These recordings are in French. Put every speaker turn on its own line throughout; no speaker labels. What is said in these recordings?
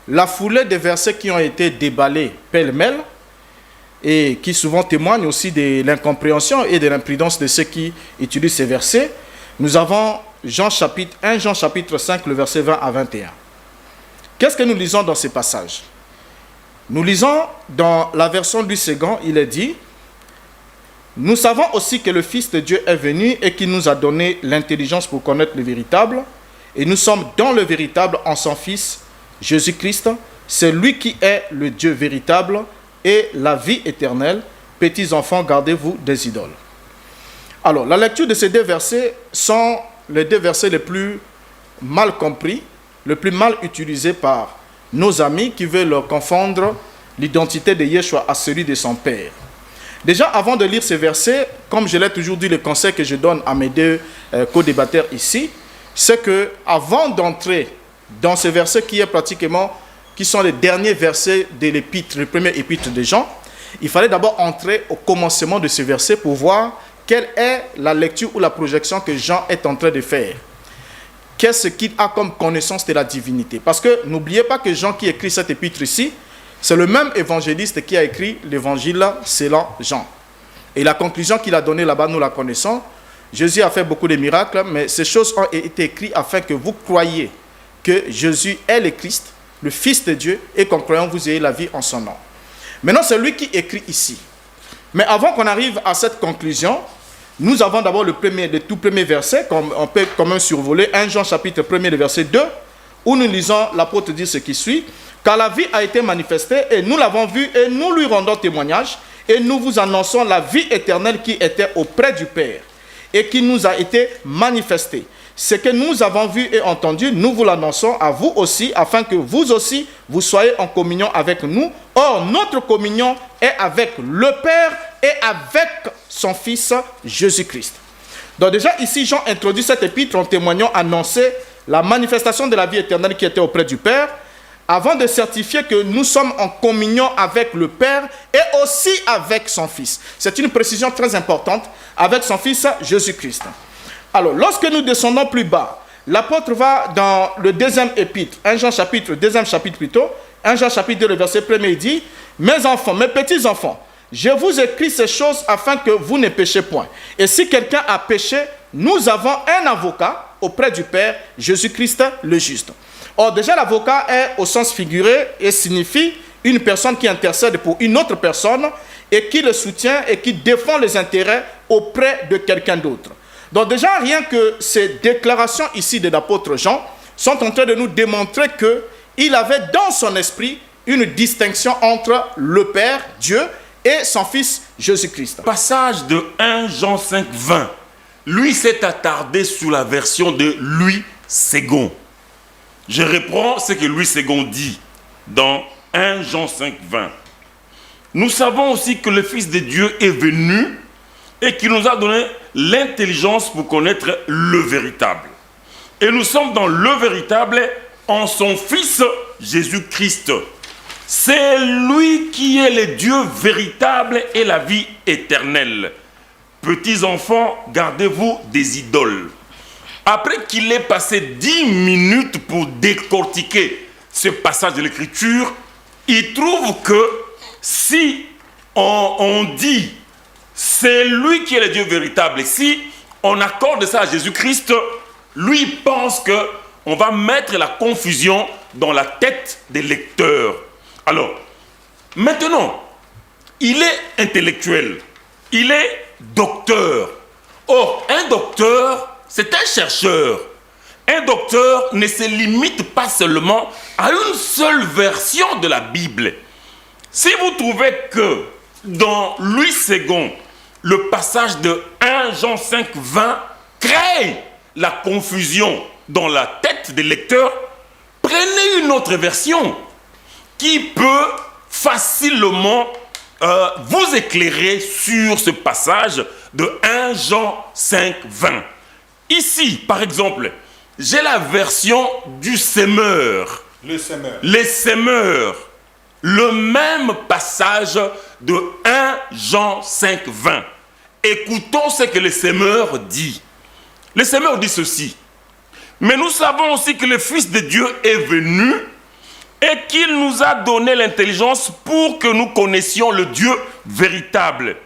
la foulée des versets qui ont été déballés pêle-mêle et qui souvent témoignent aussi de l'incompréhension et de l'imprudence de ceux qui utilisent ces versets, nous avons 1 Jean chapitre 5, le verset 20 à 21. Qu'est-ce que nous lisons dans ces passages? Nous lisons dans la version Louis II, il est dit: nous savons aussi que le Fils de Dieu est venu et qu'il nous a donné l'intelligence pour connaître le véritable. Et nous sommes dans le véritable en son Fils, Jésus-Christ. C'est lui qui est le Dieu véritable et la vie éternelle. Petits enfants, gardez-vous des idoles. Alors, la lecture de ces deux versets sont les deux versets les plus mal compris, les plus mal utilisés par nos amis qui veulent confondre l'identité de Yeshua à celui de son Père. Déjà, avant de lire ces versets, comme je l'ai toujours dit, le conseil que je donne à mes deux co-débatteurs ici, c'est que avant d'entrer dans ces versets qui sont les derniers versets de l'épître, le premier épître de Jean, il fallait d'abord entrer au commencement de ces versets pour voir quelle est la lecture ou la projection que Jean est en train de faire. Qu'est-ce qu'il a comme connaissance de la divinité? Parce que n'oubliez pas que Jean qui écrit cet épître ici, c'est le même évangéliste qui a écrit l'évangile selon Jean. Et la conclusion qu'il a donnée là-bas, nous la connaissons. Jésus a fait beaucoup de miracles, mais ces choses ont été écrites afin que vous croyiez que Jésus est le Christ, le Fils de Dieu, et qu'en croyant, vous ayez la vie en son nom. Maintenant, c'est lui qui écrit ici. Mais avant qu'on arrive à cette conclusion, nous avons d'abord le tout premier verset, on peut quand même survoler, 1 Jean chapitre 1er, le verset 2, où nous lisons l'apôtre dire ce qui suit: car la vie a été manifestée et nous l'avons vue et nous lui rendons témoignage et nous vous annonçons la vie éternelle qui était auprès du Père et qui nous a été manifestée. Ce que nous avons vu et entendu, nous vous l'annonçons à vous aussi, afin que vous aussi, vous soyez en communion avec nous. Or, notre communion est avec le Père et avec son Fils Jésus-Christ. Donc déjà, ici, Jean introduit cet épître en témoignant, annoncer la manifestation de la vie éternelle qui était auprès du Père, avant de certifier que nous sommes en communion avec le Père et aussi avec son Fils. C'est une précision très importante, avec son Fils Jésus-Christ. Alors, lorsque nous descendons plus bas, l'apôtre va dans le deuxième épître, 1 Jean chapitre 2, le verset 1er, il dit: mes enfants, mes petits enfants, je vous écris ces choses afin que vous ne péchez point. Et si quelqu'un a péché, nous avons un avocat auprès du Père, Jésus-Christ le juste. Or, déjà, l'avocat est au sens figuré et signifie une personne qui intercède pour une autre personne et qui le soutient et qui défend les intérêts auprès de quelqu'un d'autre. Donc déjà, rien que ces déclarations ici de l'apôtre Jean sont en train de nous démontrer qu'il avait dans son esprit une distinction entre le Père, Dieu, et son Fils Jésus-Christ.
Passage de 1 Jean 5, 20. Lui s'est attardé sur la version de Louis II. Je reprends ce que Louis II dit dans 1 Jean 5, 20. Nous savons aussi que le Fils de Dieu est venu et qu'il nous a donné l'intelligence pour connaître le véritable. Et nous sommes dans le véritable en son Fils Jésus-Christ. C'est lui qui est le Dieu véritable et la vie éternelle. Petits enfants, gardez-vous des idoles. Après qu'il ait passé 10 minutes pour décortiquer ce passage de l'Écriture, il trouve que si on dit c'est lui qui est le Dieu véritable, et si on accorde ça à Jésus-Christ, lui pense qu'on va mettre la confusion dans la tête des lecteurs. Alors, maintenant, il est intellectuel, il est docteur. Or, un docteur, c'est un chercheur. Un docteur ne se limite pas seulement à une seule version de la Bible. Si vous trouvez que dans Louis II, le passage de 1 Jean 5, 20 crée la confusion dans la tête des lecteurs, prenez une autre version qui peut facilement vous éclairer sur ce passage de 1 Jean 5, 20. Ici, par exemple, j'ai la version du semeur. Les semeurs. Le même passage de 1 Jean 5, 20. Écoutons ce que le semeur dit. Le semeur dit ceci. Mais nous savons aussi que le Fils de Dieu est venu et qu'il nous a donné l'intelligence pour que nous connaissions le Dieu véritable.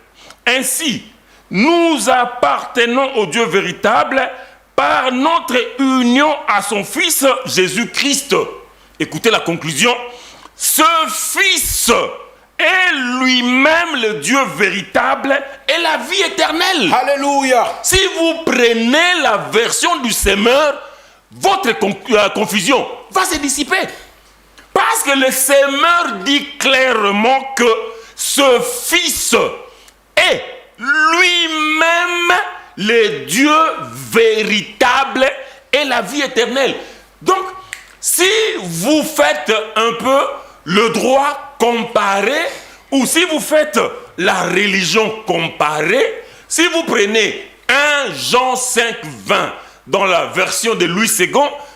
Ainsi, nous appartenons au Dieu véritable par notre union à son Fils Jésus-Christ. Écoutez la conclusion. Ce Fils est lui-même le Dieu véritable et la vie éternelle.
Alléluia.
Si vous prenez la version du Semeur, votre confusion va se dissiper. Parce que le Semeur dit clairement que ce Fils est lui-même le Dieu véritable et la vie éternelle. Donc, si vous faites un peu le droit comparé, ou si vous faites la religion comparée, si vous prenez 1 Jean 5, 20 dans la version de Louis II,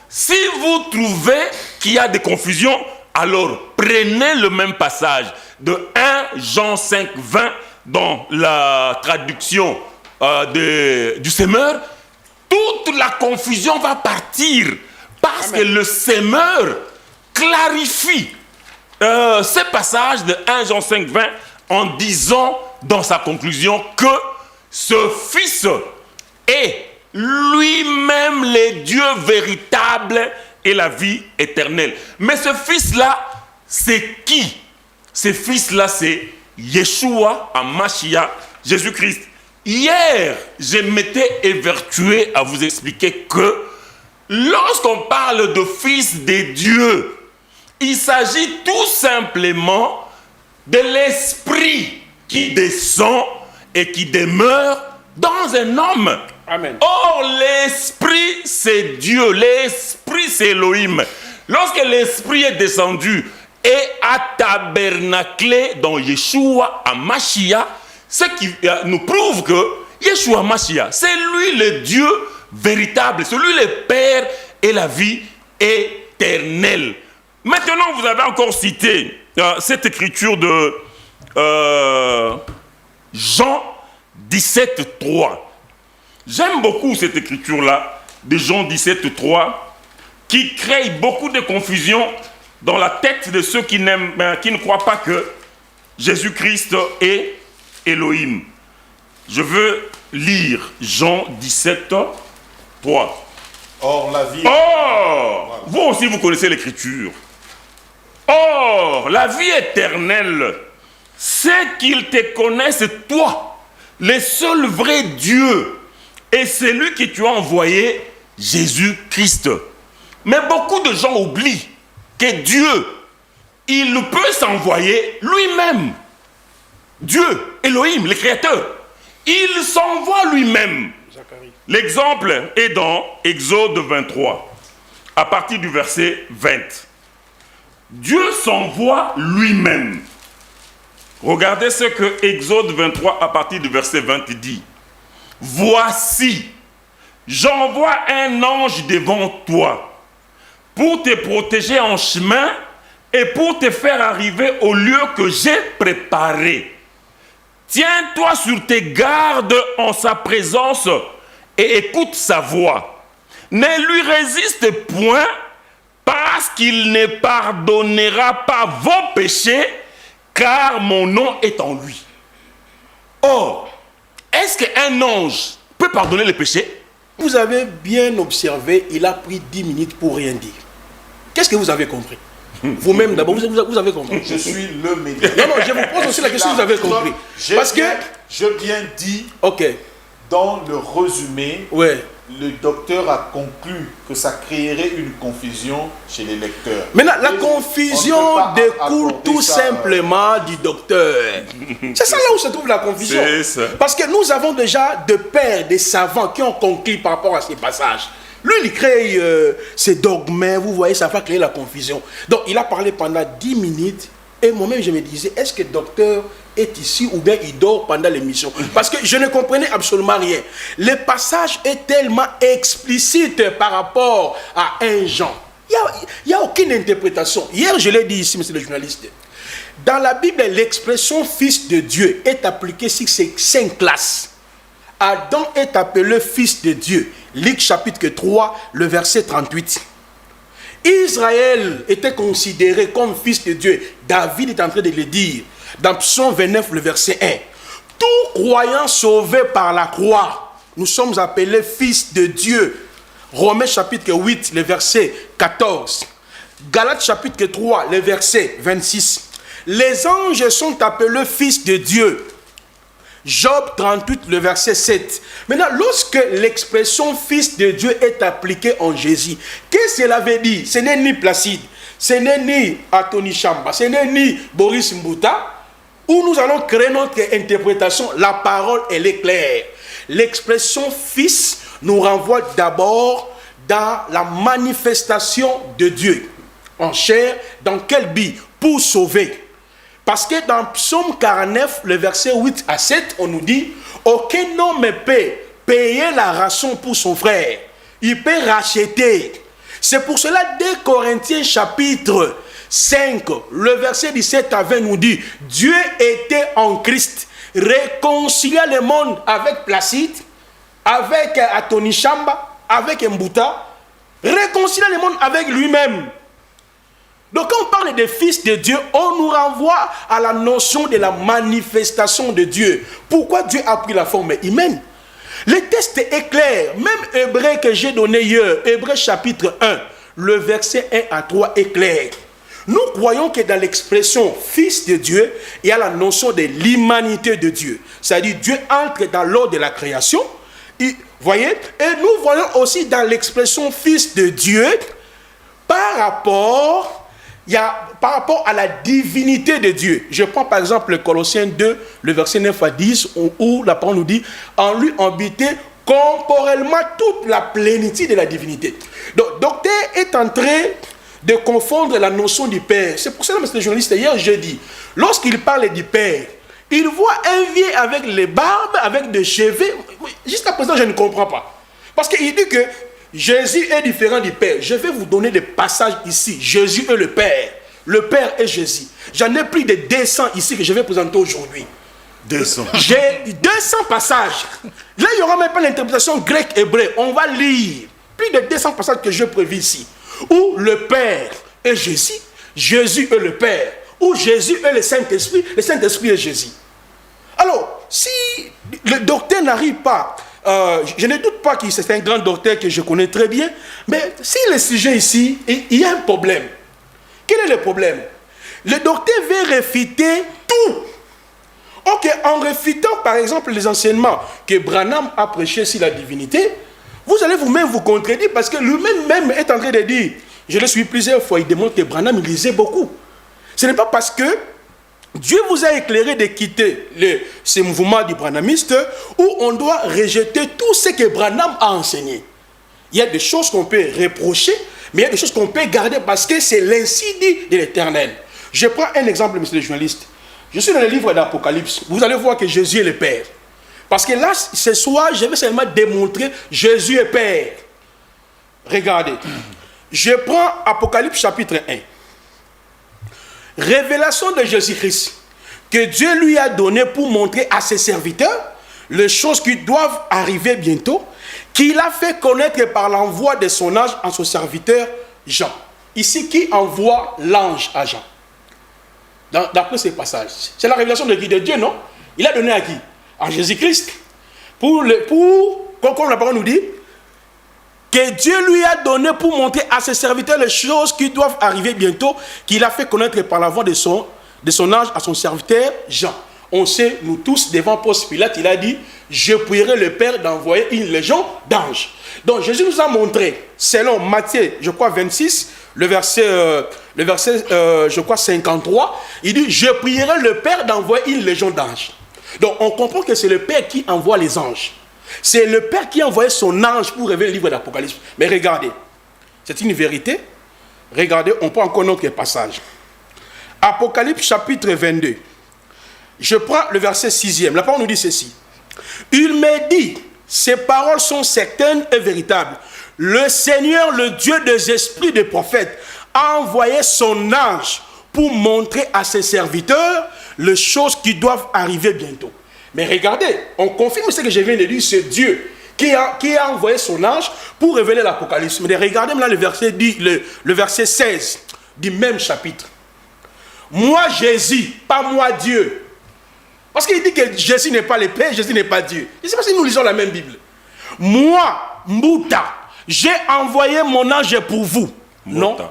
si vous trouvez qu'il y a des confusions, alors prenez le même passage de 1 Jean 5, 20 dans la traduction du Semeur, toute la confusion va partir parce que le Semeur clarifie ce passage de 1 Jean 5, 20 en disant dans sa conclusion que ce Fils est lui-même le Dieu véritable et la vie éternelle. Mais ce Fils-là, c'est qui? Ce Fils-là, c'est Yeshua HaMashiach, Jésus-Christ. Hier, je m'étais évertué à vous expliquer que lorsqu'on parle de Fils de Dieu, il s'agit tout simplement de l'Esprit qui descend et qui demeure dans un homme.
Amen.
Or, l'Esprit, c'est Dieu. L'Esprit, c'est Elohim. Lorsque l'Esprit est descendu et a tabernaclé dans Yeshua HaMashiach, ce qui nous prouve que Yeshua HaMashiach, c'est lui le Dieu véritable, c'est lui le Père et la vie éternelle. Maintenant, vous avez encore cité cette écriture de Jean 17, 3. J'aime beaucoup cette écriture-là, de Jean 17, 3, qui crée beaucoup de confusion dans la tête de ceux qui ne croient pas que Jésus-Christ est Elohim. Je veux lire Jean 17, 3.
Or, la vie...
Or, vous aussi vous connaissez l'écriture. Or, la vie éternelle, c'est qu'ils te connaissent toi, le seul vrai Dieu, et celui que tu as envoyé, Jésus-Christ. Mais beaucoup de gens oublient que Dieu, il peut s'envoyer lui-même. Dieu, Elohim, le Créateur, il s'envoie lui-même. L'exemple est dans Exode 23, à partir du verset 20. Dieu s'envoie lui-même. Regardez ce que Exode 23, à partir du verset 20, dit. Voici, j'envoie un ange devant toi pour te protéger en chemin et pour te faire arriver au lieu que j'ai préparé. Tiens-toi sur tes gardes en sa présence et écoute sa voix. Ne lui résiste point parce qu'il ne pardonnera pas vos péchés car mon nom est en lui. Or, est-ce qu'un ange peut pardonner les péchés?
Vous avez bien observé, il a pris 10 minutes pour rien dire. Qu'est-ce que vous avez compris? Vous-même d'abord, vous avez compris.
Je suis le médiateur.
Non, je vous pose aussi la question, vous avez compris. Parce que...
Je viens dit,
ok,
dans le résumé,
ouais.
le docteur a conclu que ça créerait une confusion chez les lecteurs.
Maintenant, la
Et
confusion
on ne peut pas
découle
accorder
tout
ça,
simplement du docteur. C'est ça là où se trouve la confusion.
C'est ça.
Parce que nous avons déjà des pères, des savants qui ont conclu par rapport à ces passages. Lui, il crée ces dogmes, vous voyez, ça va créer la confusion. Donc, il a parlé pendant 10 minutes et moi-même, je me disais, est-ce que le docteur est ici ou bien il dort pendant l'émission? Parce que je ne comprenais absolument rien. Le passage est tellement explicite par rapport à un Jean. Il n'y a aucune interprétation. Hier, je l'ai dit ici, monsieur le journaliste. Dans la Bible, l'expression fils de Dieu est appliquée sur ces 5 classes. Adam est appelé fils de Dieu. Luc chapitre 3, le verset 38. Israël était considéré comme fils de Dieu. David est en train de le dire dans Psaume 29, le verset 1. Tout croyant sauvé par la croix, nous sommes appelés fils de Dieu. Romains chapitre 8, le verset 14. Galates chapitre 3, le verset 26. Les anges sont appelés fils de Dieu. Job 38, le verset 7. Maintenant, lorsque l'expression fils de Dieu est appliquée en Jésus, qu'est-ce que cela veut dire? Ce n'est ni Placide, ce n'est ni Anthony Chamba, ce n'est ni Boris Mbouta, où nous allons créer notre interprétation. La parole, elle est claire. L'expression fils nous renvoie d'abord dans la manifestation de Dieu en chair. Dans quel but? Pour sauver. Parce que dans Psaume 49, le verset 8 à 7, on nous dit « Aucun homme peut payer la rançon pour son frère. Il peut racheter. » C'est pour cela, dès Corinthiens chapitre 5, le verset 17 à 20 nous dit « Dieu était en Christ, réconciliant le monde avec Placide, avec Anthony Chamba, avec Mbouta, réconciliant le monde avec lui-même. » Donc quand on parle des fils de Dieu, on nous renvoie à la notion de la manifestation de Dieu. Pourquoi Dieu a pris la forme humaine? Le texte est clair. Même Hébreu que j'ai donné hier, Hébreu chapitre 1, le verset 1 à 3 est clair. Nous croyons que dans l'expression fils de Dieu, il y a la notion de l'humanité de Dieu. C'est-à-dire Dieu entre dans l'ordre de la création. Voyez? Et nous voyons aussi dans l'expression fils de Dieu par rapport à la divinité de Dieu. Je prends par exemple le Colossiens 2, le verset 9 à 10, où la parole nous dit « En lui habitait corporellement toute la plénitude de la divinité. » Donc, docteur est en train de confondre la notion du Père. C'est pour cela, monsieur le journaliste, hier jeudi, lorsqu'il parle du Père, il voit un vieux avec les barbes, avec des cheveux. Jusqu'à présent, je ne comprends pas. Parce qu'il dit que Jésus est différent du Père. Je vais vous donner des passages ici. Jésus est le Père. Le Père est Jésus. J'en ai plus de 200 ici que je vais présenter aujourd'hui.
200.
J'ai 200 passages. Là, il n'y aura même pas l'interprétation grecque-hébreu. On va lire plus de 200 passages que je prévis ici. Où le Père est Jésus. Jésus est le Père. Où Jésus est le Saint-Esprit. Le Saint-Esprit est Jésus. Alors, si le docteur n'arrive pas... je ne doute pas que c'est un grand docteur que je connais très bien, mais si le sujet ici, il y a un problème. Quel est le problème? Le docteur veut réfuter tout. Ok, en réfutant par exemple les enseignements que Branham a prêchés sur la divinité, vous allez vous-même vous contredire parce que lui-même est en train de dire, je le suis plusieurs fois, il démontre que Branham il lisait beaucoup. Ce n'est pas parce que Dieu vous a éclairé de quitter ce mouvement du branhamiste où on doit rejeter tout ce que Branham a enseigné. Il y a des choses qu'on peut reprocher, mais il y a des choses qu'on peut garder parce que c'est l'ainsi dit de l'Éternel. Je prends un exemple, monsieur le journaliste. Je suis dans le livre d'Apocalypse. Vous allez voir que Jésus est le Père. Parce que là, ce soir, je vais seulement démontrer Jésus est Père. Regardez. Je prends Apocalypse chapitre 1. Révélation de Jésus-Christ que Dieu lui a donné pour montrer à ses serviteurs les choses qui doivent arriver bientôt, qu'il a fait connaître par l'envoi de son ange en son serviteur Jean. Ici, qui envoie l'ange à Jean? D'après ces passages. C'est la révélation de Dieu, non? Il a donné à qui? À Jésus-Christ. Comme la parole nous dit, que Dieu lui a donné pour montrer à ses serviteurs les choses qui doivent arriver bientôt, qu'il a fait connaître par la voix de son ange à son serviteur Jean. On sait, nous tous, devant Ponce Pilate, il a dit, je prierai le Père d'envoyer une légion d'anges. Donc Jésus nous a montré, selon Matthieu, je crois 26, le verset, je crois 53, il dit, je prierai le Père d'envoyer une légion d'anges. Donc on comprend que c'est le Père qui envoie les anges. C'est le Père qui a envoyé son ange pour révéler le livre d'Apocalypse. Mais regardez, c'est une vérité. Regardez, on prend encore notre passage. Apocalypse chapitre 22. Je prends le verset 6e. La parole nous dit ceci. Il me dit, ces paroles sont certaines et véritables. Le Seigneur, le Dieu des esprits des prophètes, a envoyé son ange pour montrer à ses serviteurs les choses qui doivent arriver bientôt. Mais regardez, on confirme ce que je viens de dire, c'est Dieu qui a envoyé son ange pour révéler l'Apocalypse. Mais regardez là le verset 16 du même chapitre. Moi Jésus, pas moi Dieu. Parce qu'il dit que Jésus n'est pas le Père, Jésus n'est pas Dieu. Je ne sais pas si nous lisons la même Bible. Moi, Mbouta, j'ai envoyé mon ange pour vous.
Mbota.
Non.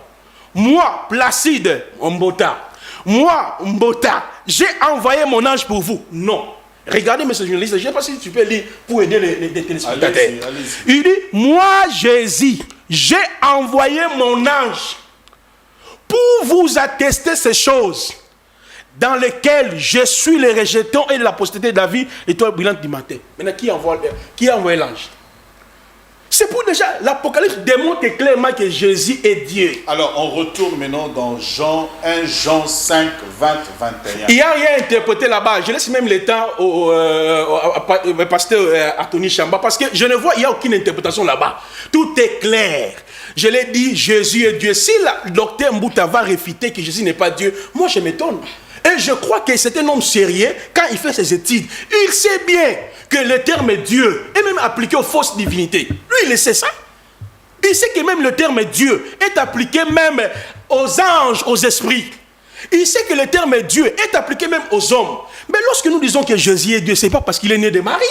Moi, Placide, Mbota. Moi, Mbota, j'ai envoyé mon ange pour vous. Non. Regardez, monsieur le journaliste, je ne sais pas si tu peux lire pour aider les téléspectateurs.
Allez-y.
Il dit, moi, Jésus, j'ai envoyé mon ange pour vous attester ces choses dans lesquelles je suis le rejeton et la postérité de David, l'étoile brillante du matin. Maintenant, qui a envoyé l'ange? C'est pour déjà, l'Apocalypse démontre clairement que Jésus est Dieu.
Alors, on retourne maintenant dans Jean 1, Jean 5, 20, 21.
Il n'y a rien interprété là-bas. Je laisse même le temps au pasteur Anthony Chamba parce que je ne vois, il n'y a aucune interprétation là-bas. Tout est clair. Je l'ai dit, Jésus est Dieu. Si le docteur Mbouta va réfuter que Jésus n'est pas Dieu, moi je m'étonne. Et je crois que c'est un homme sérieux quand il fait ses études. Il sait bien que le terme Dieu est même appliqué aux fausses divinités. Lui, il sait ça. Il sait que même le terme Dieu est appliqué même aux anges, aux esprits. Il sait que le terme Dieu est appliqué même aux hommes. Mais lorsque nous disons que Jésus est Dieu, ce n'est pas parce qu'il est né de Marie.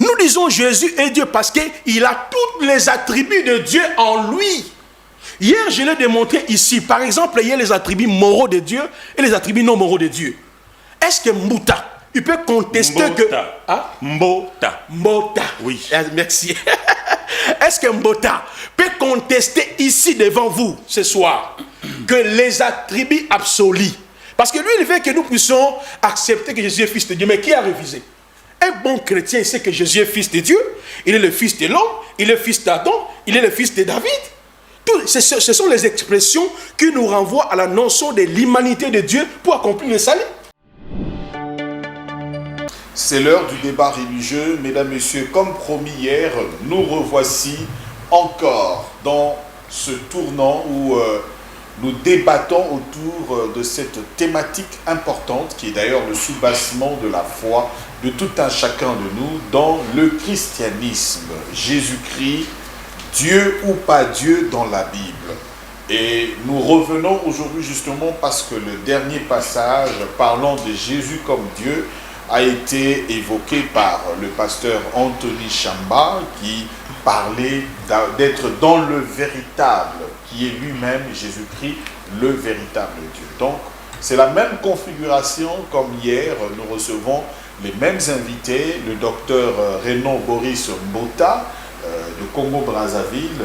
Nous disons Jésus est Dieu parce qu'il a tous les attributs de Dieu en lui. Hier, je l'ai démontré ici. Par exemple, il y a les attributs moraux de Dieu et les attributs non moraux de Dieu. Est-ce que Mbouta, il peut contester
Mbota.
que... Hein?
Mbota.
Mbota.
Oui.
Merci. Est-ce que Mbota peut contester ici devant vous ce soir que les attributs absolus, parce que lui il veut que nous puissions accepter que Jésus est fils de Dieu, mais qui a refusé? Un bon chrétien il sait que Jésus est fils de Dieu, il est le fils de l'homme, il est le fils d'Adam, il est le fils de David. Ce sont les expressions qui nous renvoient à la notion de l'humanité de Dieu pour accomplir le salut.
C'est l'heure du débat religieux. Mesdames, Messieurs, comme promis hier, nous revoici encore dans ce tournant où nous débattons autour de cette thématique importante qui est d'ailleurs le soubassement de la foi de tout un chacun de nous dans le christianisme. Jésus-Christ, Dieu ou pas Dieu dans la Bible. Et nous revenons aujourd'hui justement parce que le dernier passage parlant de Jésus comme Dieu a été évoqué par le pasteur Anthony Chamba qui parlait d'être dans le véritable, qui est lui-même Jésus-Christ, le véritable Dieu. Donc, c'est la même configuration comme hier, nous recevons les mêmes invités, le docteur Renan Boris Mbota de Congo-Brazzaville,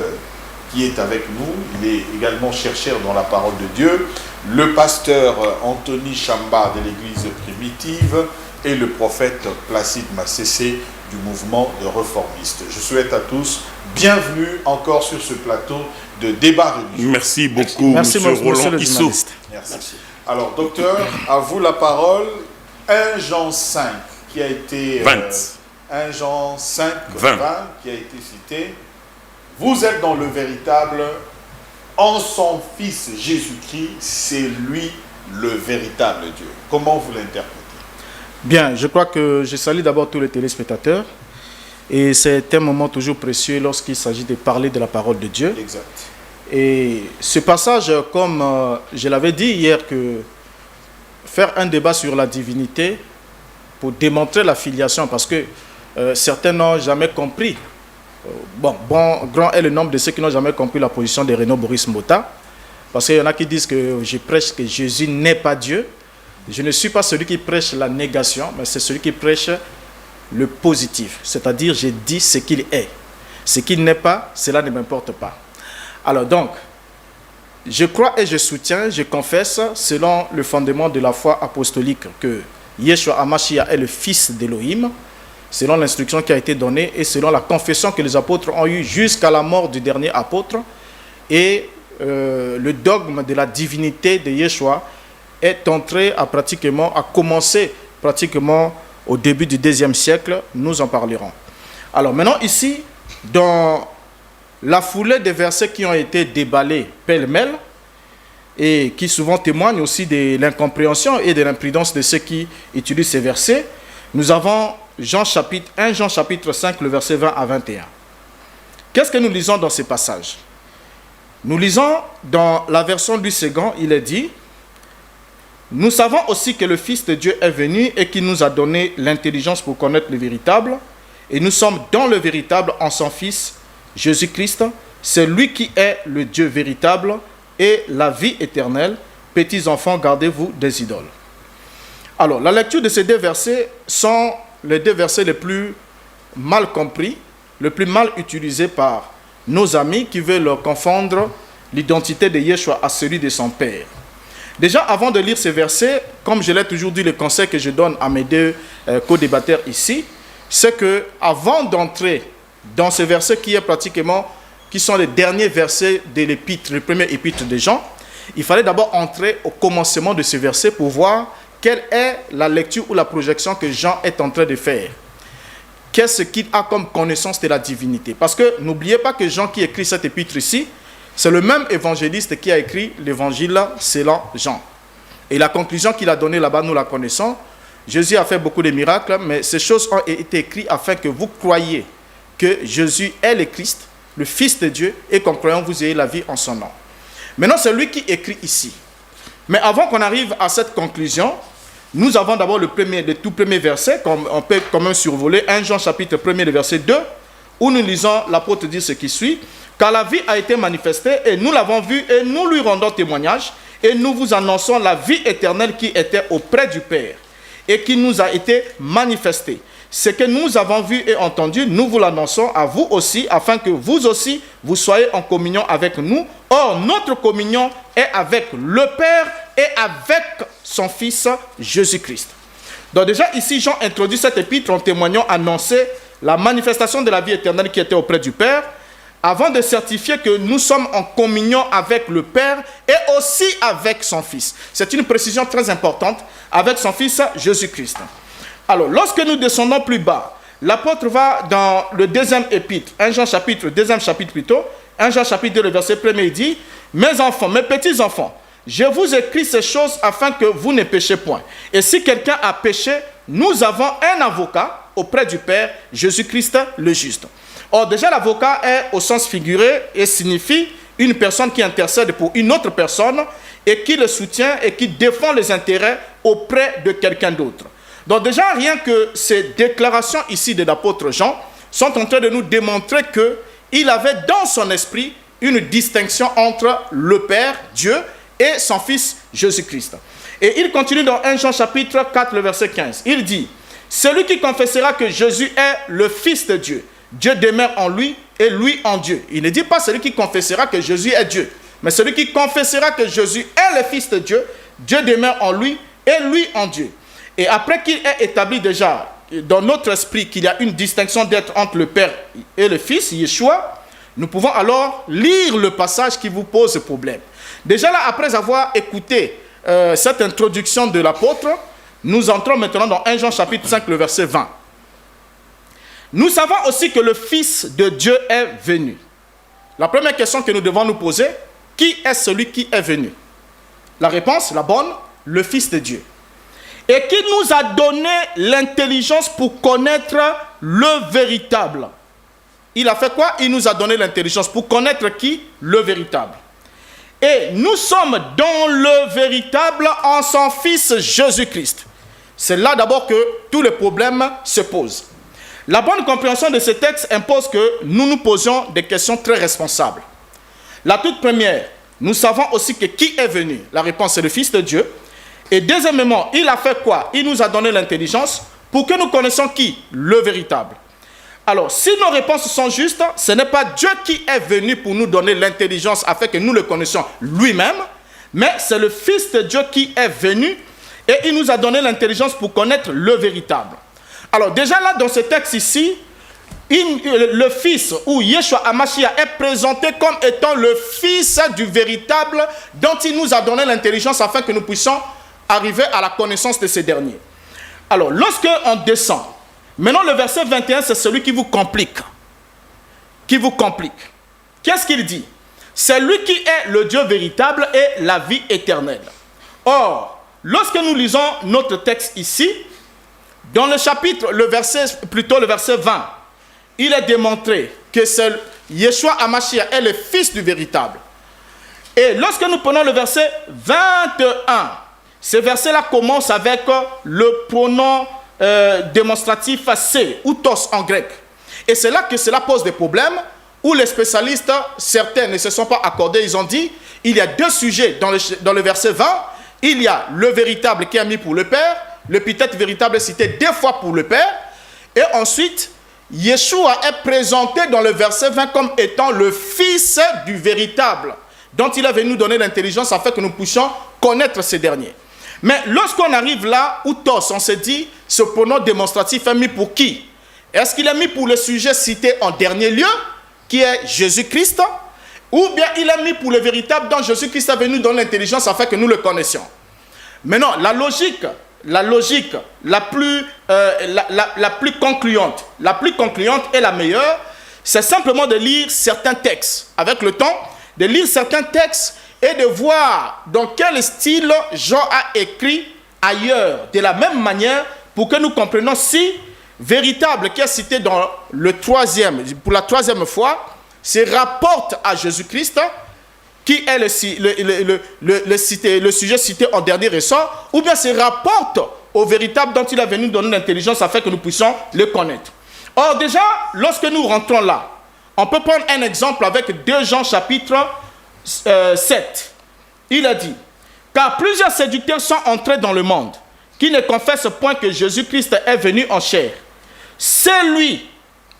qui est avec nous, il est également chercheur dans la parole de Dieu, le pasteur Anthony Chamba de l'église primitive et le prophète Placide Massessé du mouvement de réformistes. Je souhaite à tous bienvenue encore sur ce plateau de débat religieux.
Merci beaucoup,
Merci,
monsieur Roland
monsieur le
Issou.
journaliste.
Merci. Alors, docteur, à vous la parole. 1 Jean 5 qui a été...
20.
1 Jean 5,
20.
20 qui a été cité. Vous êtes dans le véritable, en son Fils Jésus-Christ, c'est lui le véritable Dieu. Comment vous l'interprétez?
Bien, je crois que je salue d'abord tous les téléspectateurs. Et c'est un moment toujours précieux lorsqu'il s'agit de parler de la parole de Dieu.
Exact.
Et ce passage, comme je l'avais dit hier, que faire un débat sur la divinité pour démontrer la filiation, parce que certains n'ont jamais compris. Grand est le nombre de ceux qui n'ont jamais compris la position de Renan Boris Mbota, parce qu'il y en a qui disent que je prêche que Jésus n'est pas Dieu. Je ne suis pas celui qui prêche la négation, mais c'est celui qui prêche le positif, c'est-à-dire je dis ce qu'il est. Ce qu'il n'est pas, cela ne m'importe pas. Alors donc, je crois et je soutiens, je confesse, selon le fondement de la foi apostolique, que Yeshua HaMashiach est le fils d'Élohim, selon l'instruction qui a été donnée et selon la confession que les apôtres ont eue jusqu'à la mort du dernier apôtre, et le dogme de la divinité de Yeshua est entré à commencer pratiquement au début du IIe siècle. Nous en parlerons. Alors maintenant ici, dans la foulée des versets qui ont été déballés pêle-mêle et qui souvent témoignent aussi de l'incompréhension et de l'imprudence de ceux qui utilisent ces versets, nous avons 1 Jean chapitre 5, le verset 20 à 21. Qu'est-ce que nous lisons dans ces passages? Nous lisons dans la version du second, il est dit: nous savons aussi que le Fils de Dieu est venu et qu'il nous a donné l'intelligence pour connaître le véritable. Et nous sommes dans le véritable en son Fils, Jésus-Christ. C'est lui qui est le Dieu véritable et la vie éternelle. Petits enfants, gardez-vous des idoles. Alors, la lecture de ces deux versets sont les deux versets les plus mal compris, les plus mal utilisés par nos amis qui veulent confondre l'identité de Yeshua à celui de son Père. Déjà, avant de lire ces versets, comme je l'ai toujours dit, le conseil que je donne à mes deux co-débatteurs ici, c'est que avant d'entrer dans ces versets qui sont les derniers versets de l'épître, le premier épître de Jean, il fallait d'abord entrer au commencement de ces versets pour voir quelle est la lecture ou la projection que Jean est en train de faire. Qu'est-ce qu'il a comme connaissance de la divinité? Parce que n'oubliez pas que Jean qui écrit cet épître ici, c'est le même évangéliste qui a écrit l'évangile selon Jean. Et la conclusion qu'il a donnée là-bas, nous la connaissons. Jésus a fait beaucoup de miracles, mais ces choses ont été écrites afin que vous croyiez que Jésus est le Christ, le Fils de Dieu, et qu'en croyant, vous ayez la vie en son nom. Maintenant, c'est lui qui écrit ici. Mais avant qu'on arrive à cette conclusion, nous avons d'abord le tout premier verset, on peut quand même survoler, 1 Jean chapitre 1er, le verset 2, où nous lisons l'apôtre dire ce qui suit: car la vie a été manifestée et nous l'avons vue et nous lui rendons témoignage et nous vous annonçons la vie éternelle qui était auprès du Père et qui nous a été manifestée. Ce que nous avons vu et entendu, nous vous l'annonçons à vous aussi, afin que vous aussi, vous soyez en communion avec nous. Or, notre communion est avec le Père et avec son Fils Jésus-Christ. Donc déjà, ici, Jean introduit cet épître en témoignant, annoncer la manifestation de la vie éternelle qui était auprès du Père, avant de certifier que nous sommes en communion avec le Père et aussi avec son Fils. C'est une précision très importante, avec son Fils Jésus-Christ. Alors, lorsque nous descendons plus bas, l'apôtre va dans le deuxième épître, 1 Jean chapitre 2, le verset 1er, il dit: mes enfants, mes petits enfants, je vous écris ces choses afin que vous ne péchez point. Et si quelqu'un a péché, nous avons un avocat auprès du Père, Jésus-Christ le juste. Or, déjà, l'avocat est au sens figuré et signifie une personne qui intercède pour une autre personne et qui le soutient et qui défend les intérêts auprès de quelqu'un d'autre. Donc déjà, rien que ces déclarations ici de l'apôtre Jean sont en train de nous démontrer qu'il avait dans son esprit une distinction entre le Père, Dieu, et son Fils Jésus-Christ. Et il continue dans 1 Jean chapitre 4, le verset 15. Il dit: celui qui confessera que Jésus est le Fils de Dieu, Dieu demeure en lui et lui en Dieu. Il ne dit pas celui qui confessera que Jésus est Dieu, mais celui qui confessera que Jésus est le Fils de Dieu, Dieu demeure en lui et lui en Dieu. Et après qu'il ait établi déjà dans notre esprit qu'il y a une distinction d'être entre le Père et le Fils, Yeshua, nous pouvons alors lire le passage qui vous pose problème. Déjà là, après avoir écouté cette introduction de l'apôtre, nous entrons maintenant dans 1 Jean chapitre 5, le verset 20. Nous savons aussi que le Fils de Dieu est venu. La première question que nous devons nous poser: qui est celui qui est venu? La réponse, la bonne: le Fils de Dieu. Et qui nous a donné l'intelligence pour connaître le véritable. Il a fait quoi? Il nous a donné l'intelligence pour connaître qui? Le véritable. Et nous sommes dans le véritable en son Fils Jésus-Christ. C'est là d'abord que tous les problèmes se posent. La bonne compréhension de ce texte impose que nous nous posions des questions très responsables. La toute première, nous savons aussi que qui est venu? La réponse, c'est le Fils de Dieu. Et deuxièmement, il a fait quoi? Il nous a donné l'intelligence pour que nous connaissions qui? Le véritable. Alors, si nos réponses sont justes, ce n'est pas Dieu qui est venu pour nous donner l'intelligence afin que nous le connaissions lui-même, mais c'est le Fils de Dieu qui est venu et il nous a donné l'intelligence pour connaître le véritable. Alors, déjà là, dans ce texte ici, le Fils ou Yeshua HaMashiach est présenté comme étant le Fils du véritable dont il nous a donné l'intelligence afin que nous puissions arriver à la connaissance de ces derniers. Alors, lorsque on descend, maintenant le verset 21, c'est celui qui vous complique. Qui vous complique. Qu'est-ce qu'il dit? C'est lui qui est le Dieu véritable et la vie éternelle. Or, lorsque nous lisons notre texte ici, Dans le chapitre, le verset 20, il est démontré que Yeshua HaMashiach est le Fils du véritable. Et lorsque nous prenons le verset 21, ce verset-là commence avec le pronom démonstratif c'est, ou tos en grec. Et c'est là que cela pose des problèmes, où les spécialistes, certains ne se sont pas accordés, ils ont dit, il y a deux sujets dans le verset 20, il y a le véritable qui est mis pour le Père, l'épithète véritable est cité 2 fois pour le Père, et ensuite, Yeshua est présenté dans le verset 20 comme étant le Fils du véritable, dont il est venu nous donner l'intelligence afin que nous puissions connaître ces derniers. Mais lorsqu'on arrive là, où tos, on se dit, ce pronom démonstratif est mis pour qui? Est-ce qu'il est mis pour le sujet cité en dernier lieu, qui est Jésus-Christ, ou bien il est mis pour le véritable dont Jésus-Christ est venu nous donner l'intelligence afin que nous le connaissions? Maintenant, la logique la plus concluante et la meilleure, c'est simplement de lire certains textes. Avec le temps, de lire certains textes et de voir dans quel style Jean a écrit ailleurs, de la même manière, pour que nous comprenions si véritable qui est cité dans pour la 3e fois, se rapporte à Jésus-Christ, qui est le sujet cité en dernier ressort, ou bien se rapporte au véritable dont il est venu donner l'intelligence afin que nous puissions le connaître. Or déjà, lorsque nous rentrons là, on peut prendre un exemple avec 2 Jean chapitre 7. Il a dit, « Car plusieurs séducteurs sont entrés dans le monde, qui ne confessent point que Jésus-Christ est venu en chair. Celui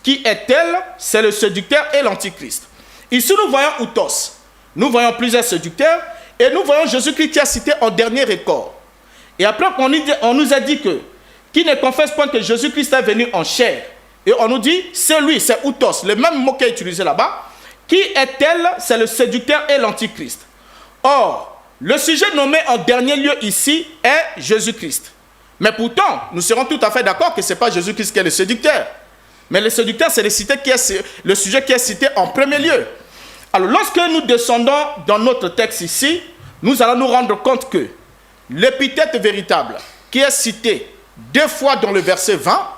qui est tel, c'est le séducteur et l'antichrist. » Ici, nous voyons Outos. Nous voyons plusieurs séducteurs et nous voyons Jésus-Christ qui a cité en dernier record. Et après, on nous a dit que qui ne confesse point que Jésus-Christ est venu en chair. Et on nous dit, c'est lui, c'est Outos, le même mot qui est utilisé là-bas. Qui est tel, c'est le séducteur et l'antichrist. Or, le sujet nommé en dernier lieu ici est Jésus-Christ. Mais pourtant, nous serons tout à fait d'accord que ce n'est pas Jésus-Christ qui est le séducteur. Mais le séducteur, c'est le sujet qui est cité en premier lieu. Alors, lorsque nous descendons dans notre texte ici, nous allons nous rendre compte que l'épithète véritable qui est citée 2 fois dans le verset 20,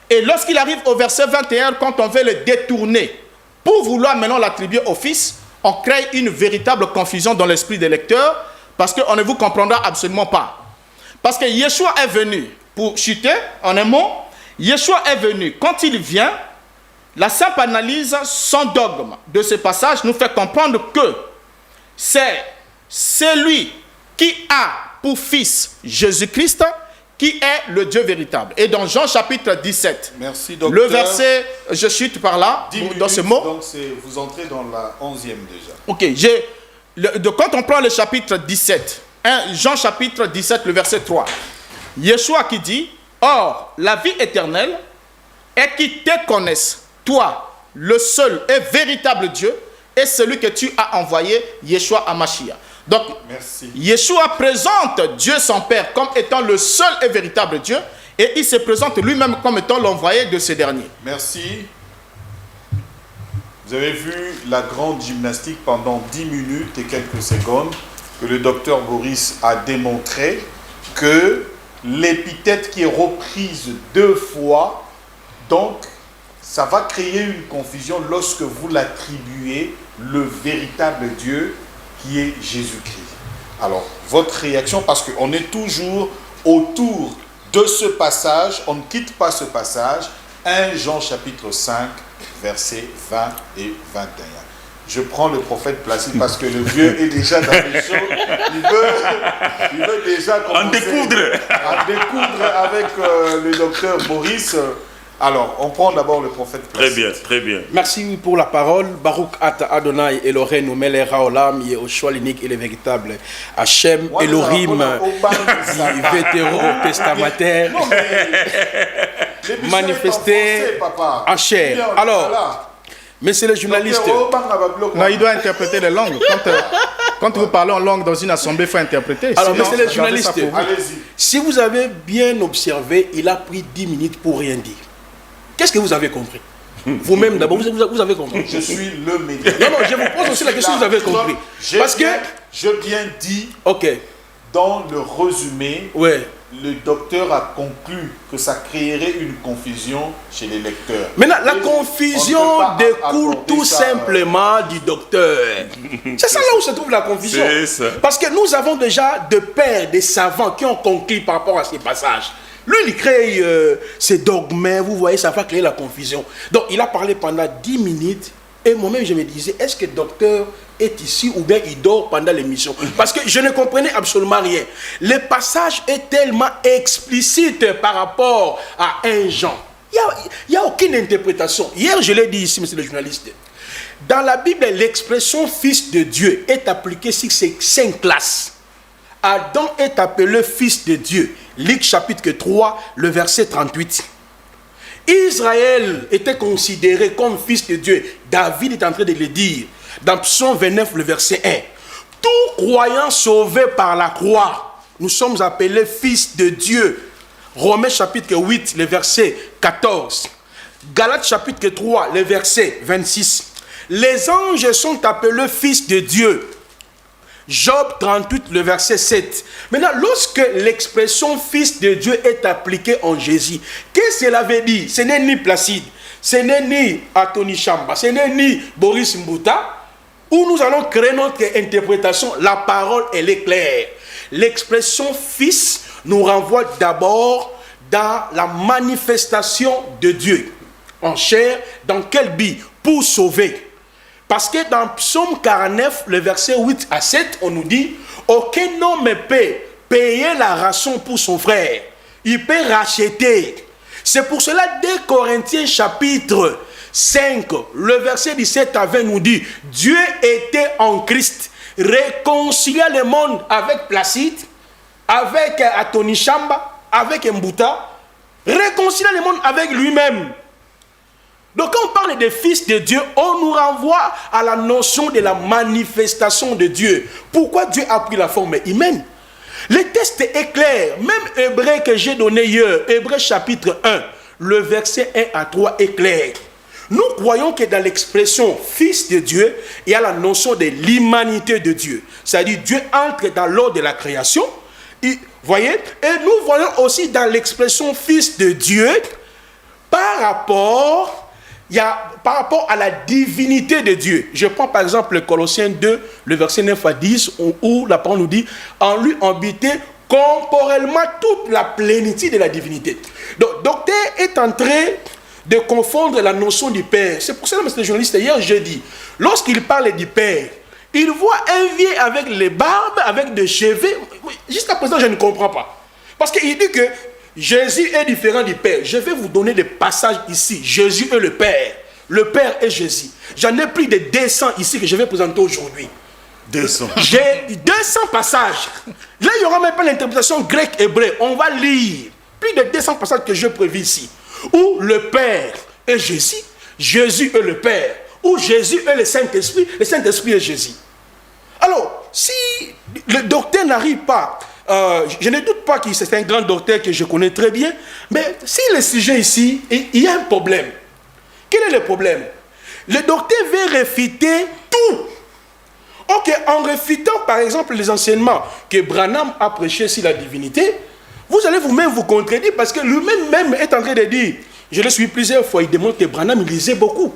et lorsqu'il arrive au verset 21, quand on veut le détourner pour vouloir maintenant l'attribuer au Fils, on crée une véritable confusion dans l'esprit des lecteurs parce qu'on ne vous comprendra absolument pas. Parce que Yeshua est venu, pour chuter en un mot, Yeshua est venu, quand il vient, la simple analyse sans dogme de ce passage nous fait comprendre que c'est celui qui a pour fils Jésus-Christ qui est le Dieu véritable. Et dans Jean chapitre 17,
merci, docteur.
Le verset, je chute par là, dans ce mot.
Donc vous entrez dans la 11e déjà.
Ok, quand on prend le chapitre 17, Jean chapitre 17, le verset 3, Yeshua qui dit, « Or, la vie éternelle est qu'ils te connaissent, toi, le seul et véritable Dieu, et celui que tu as envoyé, Yeshua HaMashiach. » Donc, merci. Yeshua présente Dieu son Père comme étant le seul et véritable Dieu, et il se présente lui-même comme étant l'envoyé de ce dernier.
Merci. Vous avez vu la grande gymnastique pendant 10 minutes et quelques secondes que le docteur Boris a démontré que l'épithète qui est reprise 2 fois, donc ça va créer une confusion lorsque vous l'attribuez le véritable Dieu qui est Jésus-Christ. Alors, votre réaction, parce qu'on est toujours autour de ce passage, on ne quitte pas ce passage, 1 Jean chapitre 5, versets 20 et 21. Je prends le prophète Placide parce que le vieux est déjà dans les choses. Il veut déjà commencer à découdre avec le docteur Boris. Alors, on prend d'abord le prophète Placide.
Très bien, très bien.
Merci pour la parole. Baruch Ata Adonai Eloheinu melech haolam Yehoshua l'unique et le véritable Hachem Elohim vétéro-testamentaire manifesté en chair. Alors, monsieur le journaliste,
non, il doit interpréter les langues. Quand vous parlez en langue dans une assemblée, il faut interpréter.
Alors, monsieur le journaliste,
allez-y.
Si vous avez bien observé, il a pris 10 minutes pour rien dire. Qu'est-ce que vous avez compris? Vous-même d'abord, vous avez compris.
Je suis le médiateur.
Non, je vous pose aussi la question, vous avez compris. Parce que
je viens dit
ok,
dans le résumé
ouais,
le docteur a conclu que ça créerait une confusion chez les lecteurs.
Maintenant, la
Et
confusion
on ne peut pas
découle
accorder
tout
ça,
simplement du docteur. C'est ça là où se trouve la confusion.
C'est ça.
Parce que nous avons déjà de pères, des savants qui ont conclu par rapport à ces passages. Lui, il crée ces dogmes, vous voyez, ça va créer la confusion. Donc, il a parlé pendant 10 minutes. Et moi-même, je me disais, est-ce que le docteur est ici ou bien il dort pendant l'émission? Parce que je ne comprenais absolument rien. Le passage est tellement explicite par rapport à 1 Jean. Il n'y a aucune interprétation. Hier, je l'ai dit ici, monsieur le journaliste. Dans la Bible, l'expression fils de Dieu est appliquée sur ces 5 classes. Adam est appelé fils de Dieu. Luc chapitre 3, le verset 38. Israël était considéré comme fils de Dieu. David est en train de le dire. Dans Psaume 29, le verset 1. Tout croyant sauvé par la croix, nous sommes appelés fils de Dieu. Romains chapitre 8, le verset 14. Galates chapitre 3, le verset 26. Les anges sont appelés fils de Dieu. Job 38, le verset 7. Maintenant, lorsque l'expression fils de Dieu est appliquée en Jésus, qu'est-ce que cela veut dire? Ce n'est ni Placide, ce n'est ni Anthony Chamba, ce n'est ni Boris Mbouta, où nous allons créer notre interprétation. La parole, elle est claire. L'expression fils nous renvoie d'abord dans la manifestation de Dieu en chair. Dans quel but? Pour sauver. Parce que dans Psaume 49, le verset 8 à 7, on nous dit « Aucun homme peut payer la rançon pour son frère. Il peut racheter. » C'est pour cela, dès Corinthiens chapitre 5, le verset 17 à 20 nous dit « Dieu était en Christ, réconcilia le monde avec Placide, avec Anthony Chamba, avec Mbouta, réconcilia le monde avec lui-même. » Donc quand on parle des fils de Dieu, on nous renvoie à la notion de la manifestation de Dieu. Pourquoi Dieu a pris la forme humaine? Le texte est clair. Même Hébreu que j'ai donné hier, Hébreu chapitre 1, le verset 1 à 3 est clair. Nous croyons que dans l'expression fils de Dieu, il y a la notion de l'humanité de Dieu. C'est-à-dire Dieu entre dans l'ordre de la création. Voyez? Et nous voyons aussi dans l'expression fils de Dieu par rapport à la divinité de Dieu. Je prends par exemple le Colossiens 2, le verset 9 à 10, où la parole nous dit « En lui habitait corporellement toute la plénitude de la divinité. » Donc, docteur est en train de confondre la notion du Père. C'est pour ça que le journaliste hier jeudi, lorsqu'il parle du Père, il voit un vieux avec les barbes, avec des cheveux. Jusqu'à présent, je ne comprends pas. Parce qu'il dit que Jésus est différent du Père. Je vais vous donner des passages ici. Jésus est le Père. Le Père est Jésus. J'en ai plus de 200 ici que je vais présenter aujourd'hui.
200.
J'ai 200 passages. Là, il n'y aura même pas l'interprétation grecque-hébreu. On va lire plus de 200 passages que je prévis ici. Où le Père est Jésus. Jésus est le Père. Où Jésus est le Saint-Esprit. Le Saint-Esprit est Jésus. Alors, si le docteur n'arrive pas... je ne doute pas que c'est un grand docteur que je connais très bien, mais si le sujet ici, il y a un problème. Quel est le problème? Le docteur veut réfuter tout. Ok, en réfutant par exemple les enseignements que Branham a prêchés sur la divinité, vous allez vous-même vous contredire parce que lui-même est en train de dire, je le suis plusieurs fois, il démontre que Branham il lisait beaucoup.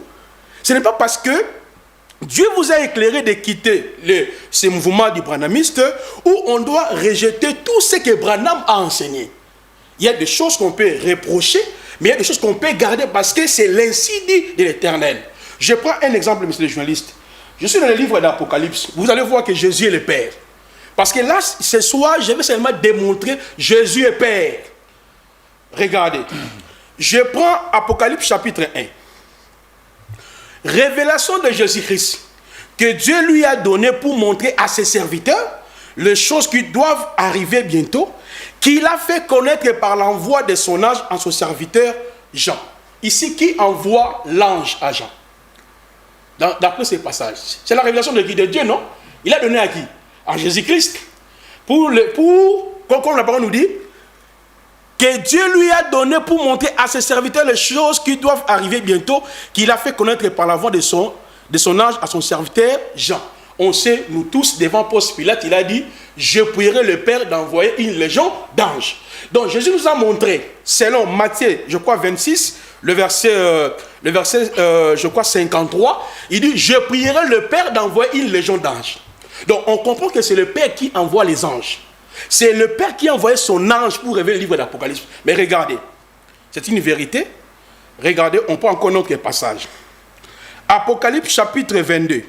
Ce n'est pas parce que Dieu vous a éclairé de quitter ce mouvement du branhamiste où on doit rejeter tout ce que Branham a enseigné. Il y a des choses qu'on peut reprocher, mais il y a des choses qu'on peut garder parce que c'est l'ainsi dit de l'Éternel. Je prends un exemple, monsieur le journaliste. Je suis dans le livre d'Apocalypse. Vous allez voir que Jésus est le Père. Parce que là, ce soir, je vais seulement démontrer Jésus est Père. Regardez. Je prends Apocalypse chapitre 1. Révélation de Jésus-Christ que Dieu lui a donné pour montrer à ses serviteurs les choses qui doivent arriver bientôt, qu'il a fait connaître par l'envoi de son ange en son serviteur Jean. Ici, qui envoie l'ange à Jean? D'après ces passages. C'est la révélation de Dieu, non? Il a donné à qui? À Jésus-Christ. Comme la parole nous dit, que Dieu lui a donné pour montrer à ses serviteurs les choses qui doivent arriver bientôt, qu'il a fait connaître par la voix de son ange à son serviteur Jean. On sait, nous tous, devant Ponce Pilate, il a dit, je prierai le Père d'envoyer une légion d'anges. Donc Jésus nous a montré, selon Matthieu, je crois 26, le verset, je crois 53, il dit, je prierai le Père d'envoyer une légion d'anges. Donc on comprend que c'est le Père qui envoie les anges. C'est le Père qui a envoyé son ange pour révéler le livre d'Apocalypse. Mais regardez, c'est une vérité. Regardez, on prend encore notre passage. Apocalypse chapitre 22.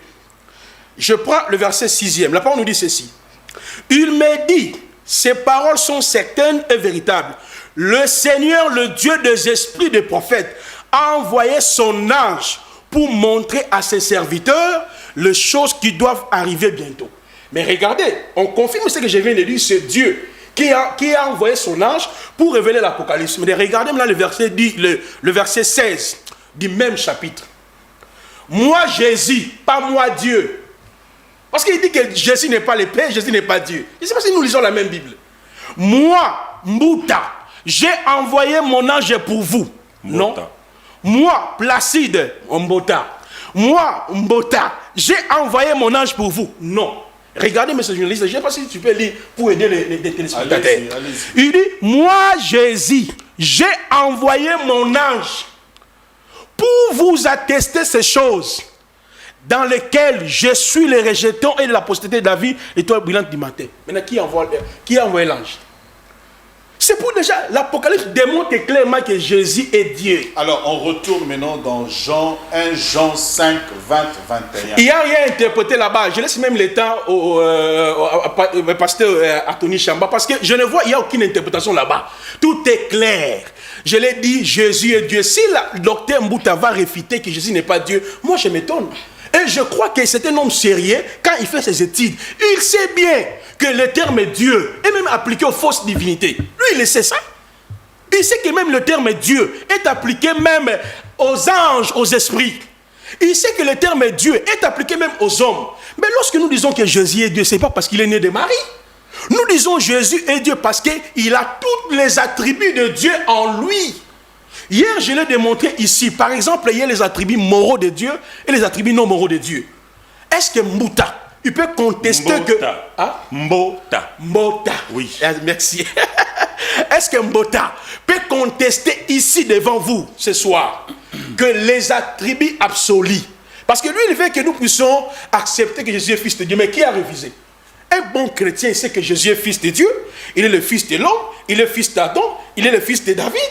Je prends le verset 6e. La parole nous dit ceci. Il me dit, ces paroles sont certaines et véritables. Le Seigneur, le Dieu des esprits des prophètes, a envoyé son ange pour montrer à ses serviteurs les choses qui doivent arriver bientôt. Mais regardez, on confirme ce que je viens de dire, c'est Dieu qui a envoyé son ange pour révéler l'Apocalypse. Mais regardez maintenant le verset 16 du même chapitre. Moi Jésus, pas moi Dieu. Parce qu'il dit que Jésus n'est pas le Père, Jésus n'est pas Dieu. Je ne sais pas si nous lisons la même Bible. Moi, Mbouta, j'ai envoyé mon ange pour vous. Mbota. Non. Moi, Placide, Mbota. Moi, Mbota, j'ai envoyé mon ange pour vous. Non. Regardez, monsieur journaliste, je ne sais pas si tu peux lire pour aider les téléspectateurs. Allez-y. Il dit, moi, Jésus, j'ai envoyé mon ange pour vous attester ces choses dans lesquelles je suis le rejeton et de la postérité de David, l'étoile brillante du matin. Maintenant, qui a envoyé l'ange? C'est pour déjà, l'Apocalypse démontre clairement que Jésus est Dieu.
Alors, on retourne maintenant dans Jean 1, Jean 5, 20, 21.
Il n'y a rien interprété là-bas. Je laisse même le temps au pasteur Anthony Chamba, parce que je ne vois, il n'y a aucune interprétation là-bas. Tout est clair. Je l'ai dit, Jésus est Dieu. Si le docteur Mbouta va réfuter que Jésus n'est pas Dieu, moi je m'étonne. Et je crois que c'est un homme sérieux quand il fait ses études. Il sait bien que le terme Dieu est même appliqué aux fausses divinités. Lui, il sait ça. Il sait que même le terme Dieu est appliqué même aux anges, aux esprits. Il sait que le terme Dieu est appliqué même aux hommes. Mais lorsque nous disons que Jésus est Dieu, ce n'est pas parce qu'il est né de Marie. Nous disons Jésus est Dieu parce qu'il a tous les attributs de Dieu en lui. Hier, je l'ai démontré ici. Par exemple, il y a les attributs moraux de Dieu et les attributs non moraux de Dieu. Est-ce que Mbouta, il peut contester
Mbota.
Hein? Mbota.
Oui.
Merci. Est-ce que Mbota peut contester ici devant vous ce soir que les attributs absolus, parce que lui, il veut que nous puissions accepter que Jésus est fils de Dieu, mais qui a refusé? Un bon chrétien sait que Jésus est fils de Dieu, il est le fils de l'homme, il est le fils d'Adam, il est le fils de David.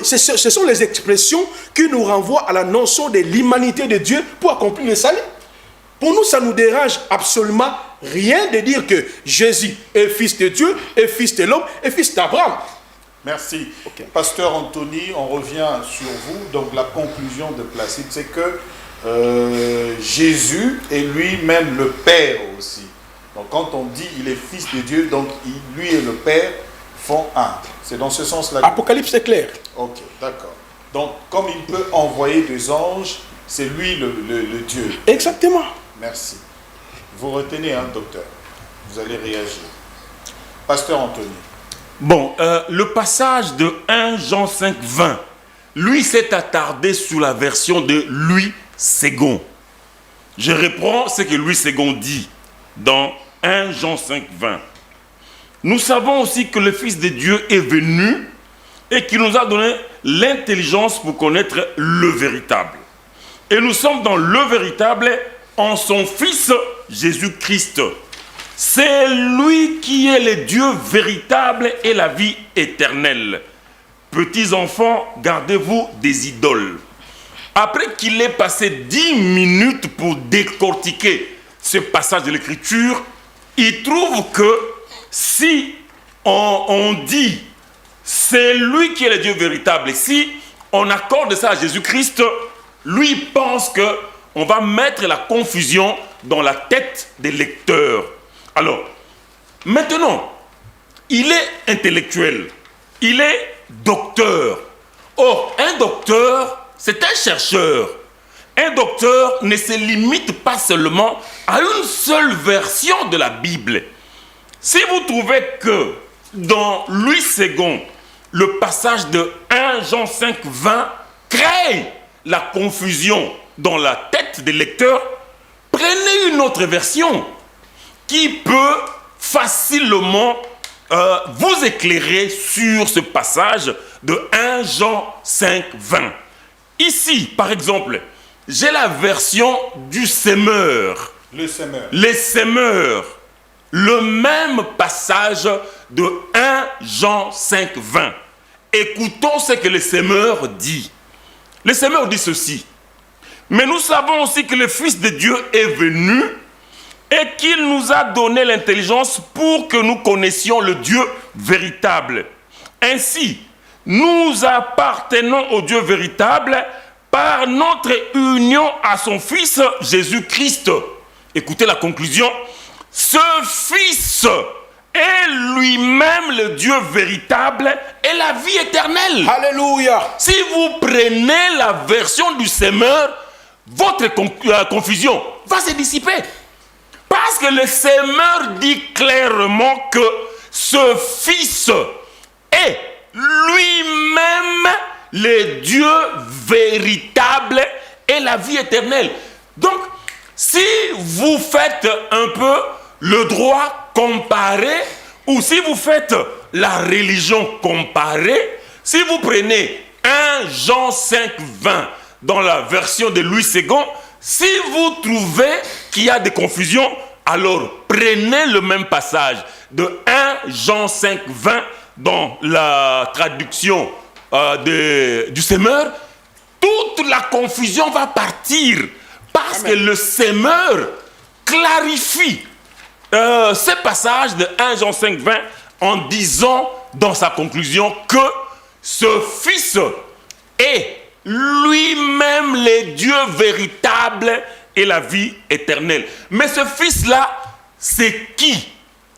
Ce sont les expressions qui nous renvoient à la notion de l'humanité de Dieu pour accomplir le salut. Pour nous, ça ne nous dérange absolument rien de dire que Jésus est fils de Dieu, est fils de l'homme, est fils d'Abraham.
Merci. Okay. Pasteur Anthony, on revient sur vous. Donc la conclusion de Placide, c'est que Jésus est lui-même le Père aussi. Donc quand on dit il est fils de Dieu, donc lui et le Père font un. C'est dans ce sens-là.
Apocalypse est clair.
Ok, d'accord. Donc comme il peut envoyer des anges, c'est lui le Dieu.
Exactement.
Merci. Vous retenez, hein, docteur. Vous allez réagir. Pasteur Anthony.
Bon, le passage de 1 Jean 5, 20, lui s'est attardé sur la version de Louis Ségon. Je reprends ce que Louis Ségon dit dans 1 Jean 5, 20. Nous savons aussi que le Fils de Dieu est venu et qu'il nous a donné l'intelligence pour connaître le véritable. Et nous sommes dans le véritable en son Fils Jésus-Christ. C'est lui qui est le Dieu véritable et la vie éternelle. Petits enfants, gardez-vous des idoles. Après qu'il ait passé 10 minutes pour décortiquer ce passage de l'Écriture, il trouve que si on dit c'est lui qui est le Dieu véritable, et si on accorde ça à Jésus-Christ, lui pense qu'on va mettre la confusion dans la tête des lecteurs. Alors, maintenant, il est intellectuel, il est docteur. Or, un docteur, c'est un chercheur. Un docteur ne se limite pas seulement à une seule version de la Bible. Si vous trouvez que dans Louis Ségon, le passage de 1 Jean 5, 20 crée la confusion dans la tête des lecteurs, prenez Prenez une autre version qui peut facilement vous éclairer sur ce passage de 1 Jean 5, 20. Ici, par exemple, j'ai la version du Semeur.
Le semeur.
Les Semeurs. Le même passage de 1 Jean 5, 20. Écoutons ce que le Semeur dit. Le Semeur dit ceci. Mais nous savons aussi que le Fils de Dieu est venu et qu'il nous a donné l'intelligence pour que nous connaissions le Dieu véritable. Ainsi, nous appartenons au Dieu véritable par notre union à son Fils Jésus-Christ. Écoutez la conclusion. Ce Fils est lui-même le Dieu véritable et la vie éternelle.
Alléluia.
Si vous prenez la version du Semeur, votre confusion va se dissiper. Parce que le Semeur dit clairement que ce Fils est lui-même le Dieu véritable et la vie éternelle. Donc, si vous faites un peu le droit comparé, ou si vous faites la religion comparée, si vous prenez 1 Jean 5, 20 dans la version de Louis II, si vous trouvez qu'il y a des confusions, alors prenez le même passage de 1 Jean 5, 20 dans la traduction du Semeur. Toute la confusion va partir parce que le Semeur clarifie ce passage de 1 Jean 5, 20 en disant dans sa conclusion que ce Fils est lui-même le Dieu véritable et la vie éternelle. Mais ce Fils-là, c'est qui?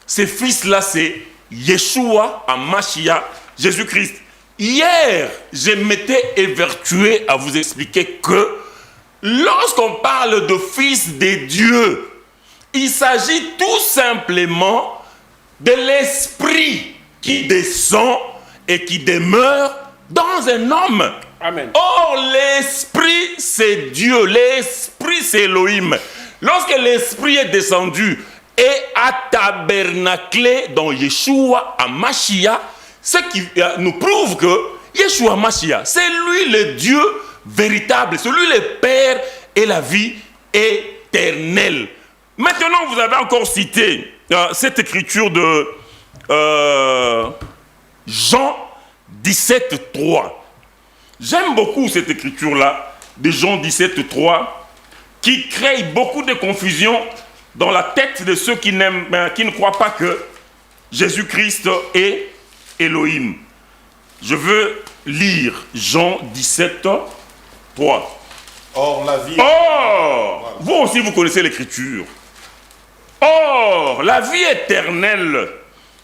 Ce Fils-là, c'est Yeshua HaMashiach, Jésus-Christ. Hier, je m'étais évertué à vous expliquer que lorsqu'on parle de Fils de Dieu, il s'agit tout simplement de l'Esprit qui descend et qui demeure dans un homme.
Amen.
Or, l'Esprit, c'est Dieu. L'Esprit, c'est Elohim. Lorsque l'Esprit est descendu et a tabernaclé dans Yeshua HaMashiach, ce qui nous prouve que Yeshua HaMashiach, c'est lui le Dieu véritable, c'est lui le Père et la vie éternelle. Maintenant, vous avez encore cité cette écriture de Jean 17, 3. J'aime beaucoup cette écriture-là, de Jean 17, 3, qui crée beaucoup de confusion dans la tête de ceux qui ne croient pas que Jésus-Christ est Elohim. Je veux lire Jean 17, 3.
Or, la vie...
Or, vous aussi vous connaissez l'écriture. Or, la vie éternelle,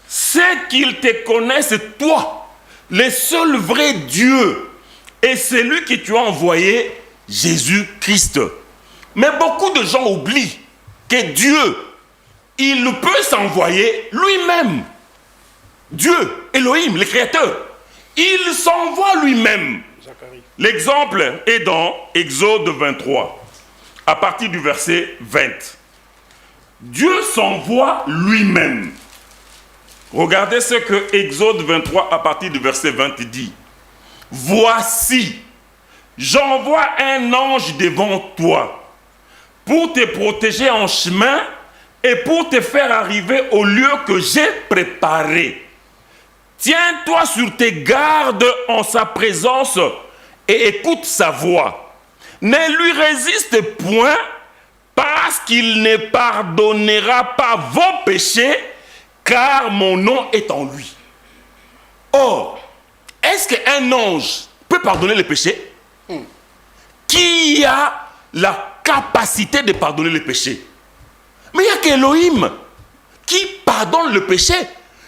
c'est qu'ils te connaissent toi, le seul vrai Dieu, et celui que tu as envoyé, Jésus-Christ. Mais beaucoup de gens oublient que Dieu, il peut s'envoyer lui-même. Dieu, Elohim, le Créateur, il s'envoie lui-même. L'exemple est dans Exode 23, à partir du verset 20. Dieu s'envoie lui-même. Regardez ce que Exode 23, à partir du verset 20, dit. Voici, j'envoie un ange devant toi pour te protéger en chemin et pour te faire arriver au lieu que j'ai préparé. Tiens-toi sur tes gardes en sa présence et écoute sa voix. Ne lui résiste point parce qu'il ne pardonnera pas vos péchés car mon nom est en lui. Or, est-ce qu'un ange peut pardonner les péchés? Qui a la capacité de pardonner les péchés? Mais il n'y a qu'Elohim qui pardonne le péché.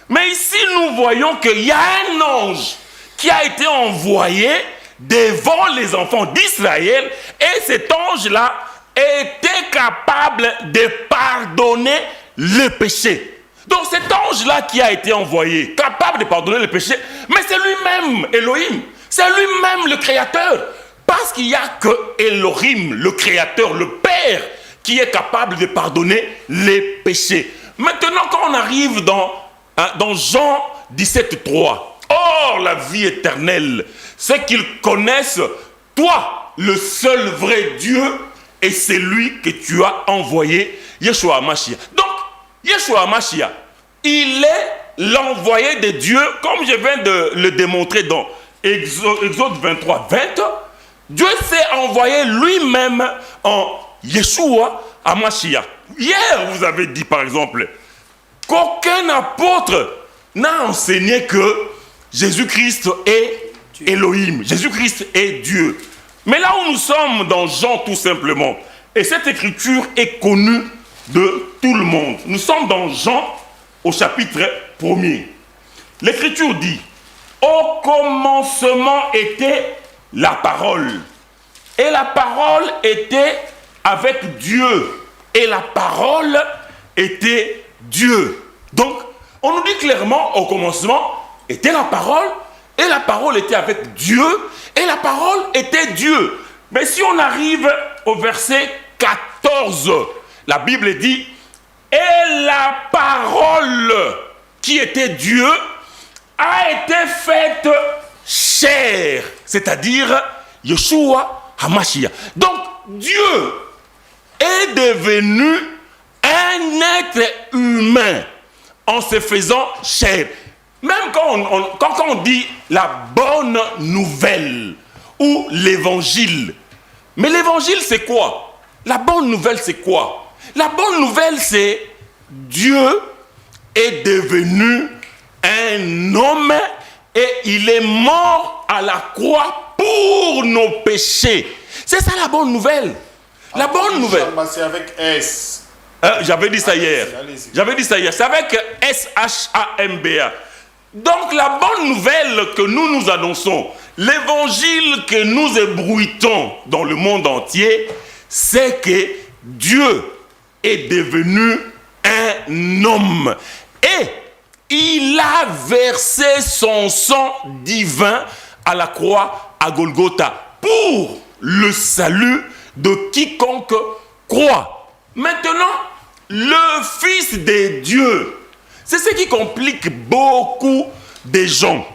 Mais ici, nous voyons qu'il y a un ange qui a été envoyé devant les enfants d'Israël et cet ange-là était capable de pardonner le péché. Donc cet ange-là qui a été envoyé, capable de pardonner le péché, mais c'est lui-même Elohim, c'est lui-même le Créateur. Parce qu'il n'y a que Elohim, le Créateur, le Père, qui est capable de pardonner les péchés. Maintenant, quand on arrive dans Jean 17,3, or la vie éternelle, c'est qu'ils connaissent toi, le seul vrai Dieu, et c'est lui que tu as envoyé, Yeshua HaMashiach. Donc, Yeshua HaMashiach, il est l'envoyé de Dieu, comme je viens de le démontrer dans Exode 23, 20. Dieu s'est envoyé lui-même en Yeshua HaMashiach. Hier, vous avez dit par exemple qu'aucun apôtre n'a enseigné que Jésus-Christ est Elohim, Jésus-Christ est Dieu. Mais là où nous sommes dans Jean tout simplement, et cette écriture est connue de tout le monde, nous sommes dans Jean au chapitre 1er. L'écriture dit, au commencement était la parole, et la parole était avec Dieu, et la parole était Dieu. Donc, on nous dit clairement, au commencement était la parole, et la parole était avec Dieu, et la parole était Dieu. Mais si on arrive au verset 14, la Bible dit, et la parole qui était Dieu a été faite chair, c'est-à-dire Yeshua HaMashiach. Donc Dieu est devenu un être humain en se faisant chair. Même quand on dit la bonne nouvelle ou l'évangile. Mais l'évangile c'est quoi? La bonne nouvelle c'est quoi? La bonne nouvelle c'est Dieu est devenu un homme et il est mort à la croix pour nos péchés. C'est ça la bonne nouvelle. La bonne nouvelle.
C'est avec S.
J'avais dit ça hier. J'avais dit ça hier. C'est avec S-H-A-M-B-A. Donc la bonne nouvelle que nous annonçons, l'évangile que nous ébruitons dans le monde entier, c'est que Dieu est devenu un homme. Et il a versé son sang divin à la croix à Golgotha pour le salut de quiconque croit. Maintenant, le Fils de Dieu, c'est ce qui complique beaucoup de gens.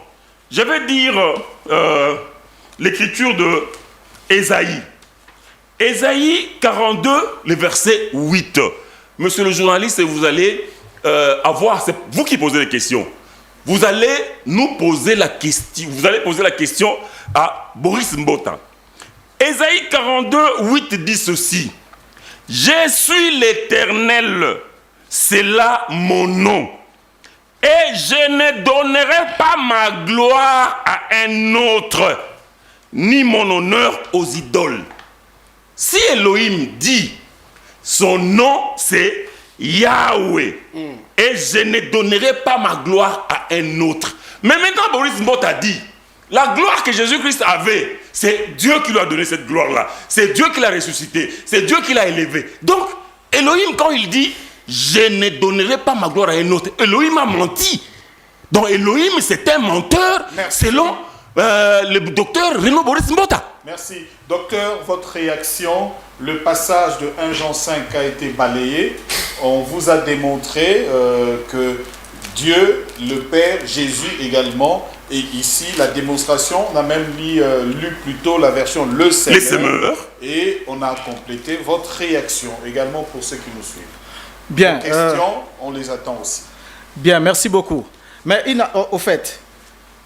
Je vais dire l'écriture de Ésaïe. Ésaïe 42, le verset 8. Monsieur le journaliste, vous allez avoir, c'est vous qui posez les questions. Vous allez nous poser la question, vous allez poser la question à Boris Mbota. Ésaïe 42, 8 dit ceci. Je suis l'Éternel, c'est là mon nom. Et je ne donnerai pas ma gloire à un autre, ni mon honneur aux idoles. Si Elohim dit, son nom c'est Yahweh, et je ne donnerai pas ma gloire à un autre. Mais maintenant, Boris Mbota dit, la gloire que Jésus-Christ avait, c'est Dieu qui lui a donné cette gloire-là. C'est Dieu qui l'a ressuscité. C'est Dieu qui l'a élevé. Donc, Elohim, quand il dit, je ne donnerai pas ma gloire à un autre, Elohim a menti. Donc, Elohim, c'est un menteur.
Merci.
Selon le docteur Renaud Boris Mbota.
Merci. Docteur, votre réaction, le passage de 1 Jean 5 a été balayé. On vous a démontré que Dieu, le Père, Jésus également. Et ici, la démonstration, on a même lu plutôt la version Le Semeur. Et on a complété votre réaction également pour ceux qui nous suivent.
Bien.
Vos questions, on les attend aussi.
Bien, merci beaucoup. Mais au fait,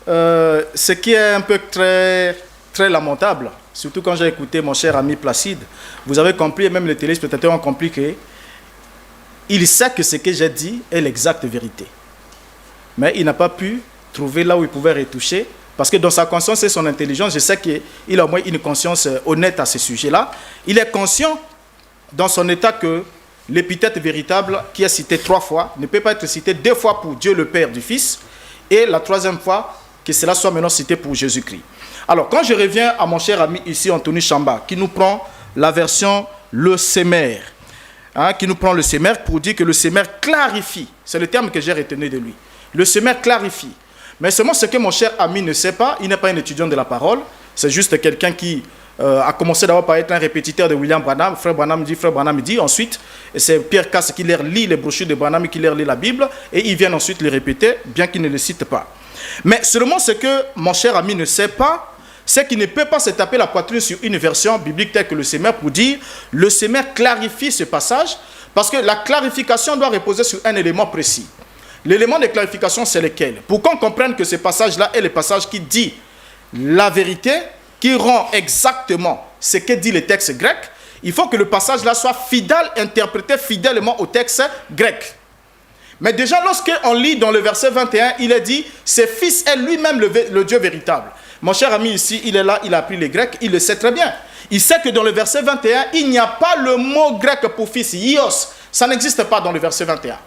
ce qui est un peu très, très lamentable, surtout quand j'ai écouté mon cher ami Placide, vous avez compris, et même les téléspectateurs ont compris qu'il sait que ce que j'ai dit est l'exacte vérité. Mais il n'a pas pu trouver là où il pouvait retoucher, parce que dans sa conscience et son intelligence, je sais qu'il a au moins une conscience honnête à ce sujet-là. Il est conscient dans son état que l'épithète véritable qui est citée 3 fois ne peut pas être citée 2 fois pour Dieu le Père du Fils, et la 3e fois que cela soit maintenant cité pour Jésus-Christ. Alors, quand je reviens à mon cher ami ici, Anthony Chamba, qui nous prend la version Le Semeur, qui nous prend le Semeur pour dire que le Semeur clarifie, c'est le terme que j'ai retenu de lui. Le Semeur clarifie. Mais seulement ce que mon cher ami ne sait pas, il n'est pas un étudiant de la parole, c'est juste quelqu'un qui a commencé d'abord par être un répétiteur de William Branham. Frère Branham dit. Ensuite, c'est Pierre Casse qui leur lit les brochures de Branham, qui leur lit la Bible, et ils viennent ensuite les répéter, bien qu'ils ne le citent pas. Mais seulement ce que mon cher ami ne sait pas, c'est qu'il ne peut pas se taper la poitrine sur une version biblique telle que le Semeur pour dire le Semeur clarifie ce passage, parce que la clarification doit reposer sur un élément précis. L'élément de clarification, c'est lequel? Pour qu'on comprenne que ce passage-là est le passage qui dit la vérité, qui rend exactement ce que dit le texte grec, il faut que le passage-là soit fidèle, interprété fidèlement au texte grec. Mais déjà, lorsqu'on lit dans le verset 21, il est dit « Ce Fils est lui-même le Dieu véritable ». Mon cher ami ici, il est là, il a appris les Grecs, il le sait très bien. Il sait que dans le verset 21, il n'y a pas le mot grec pour fils, ios. Ça n'existe pas dans le verset 21.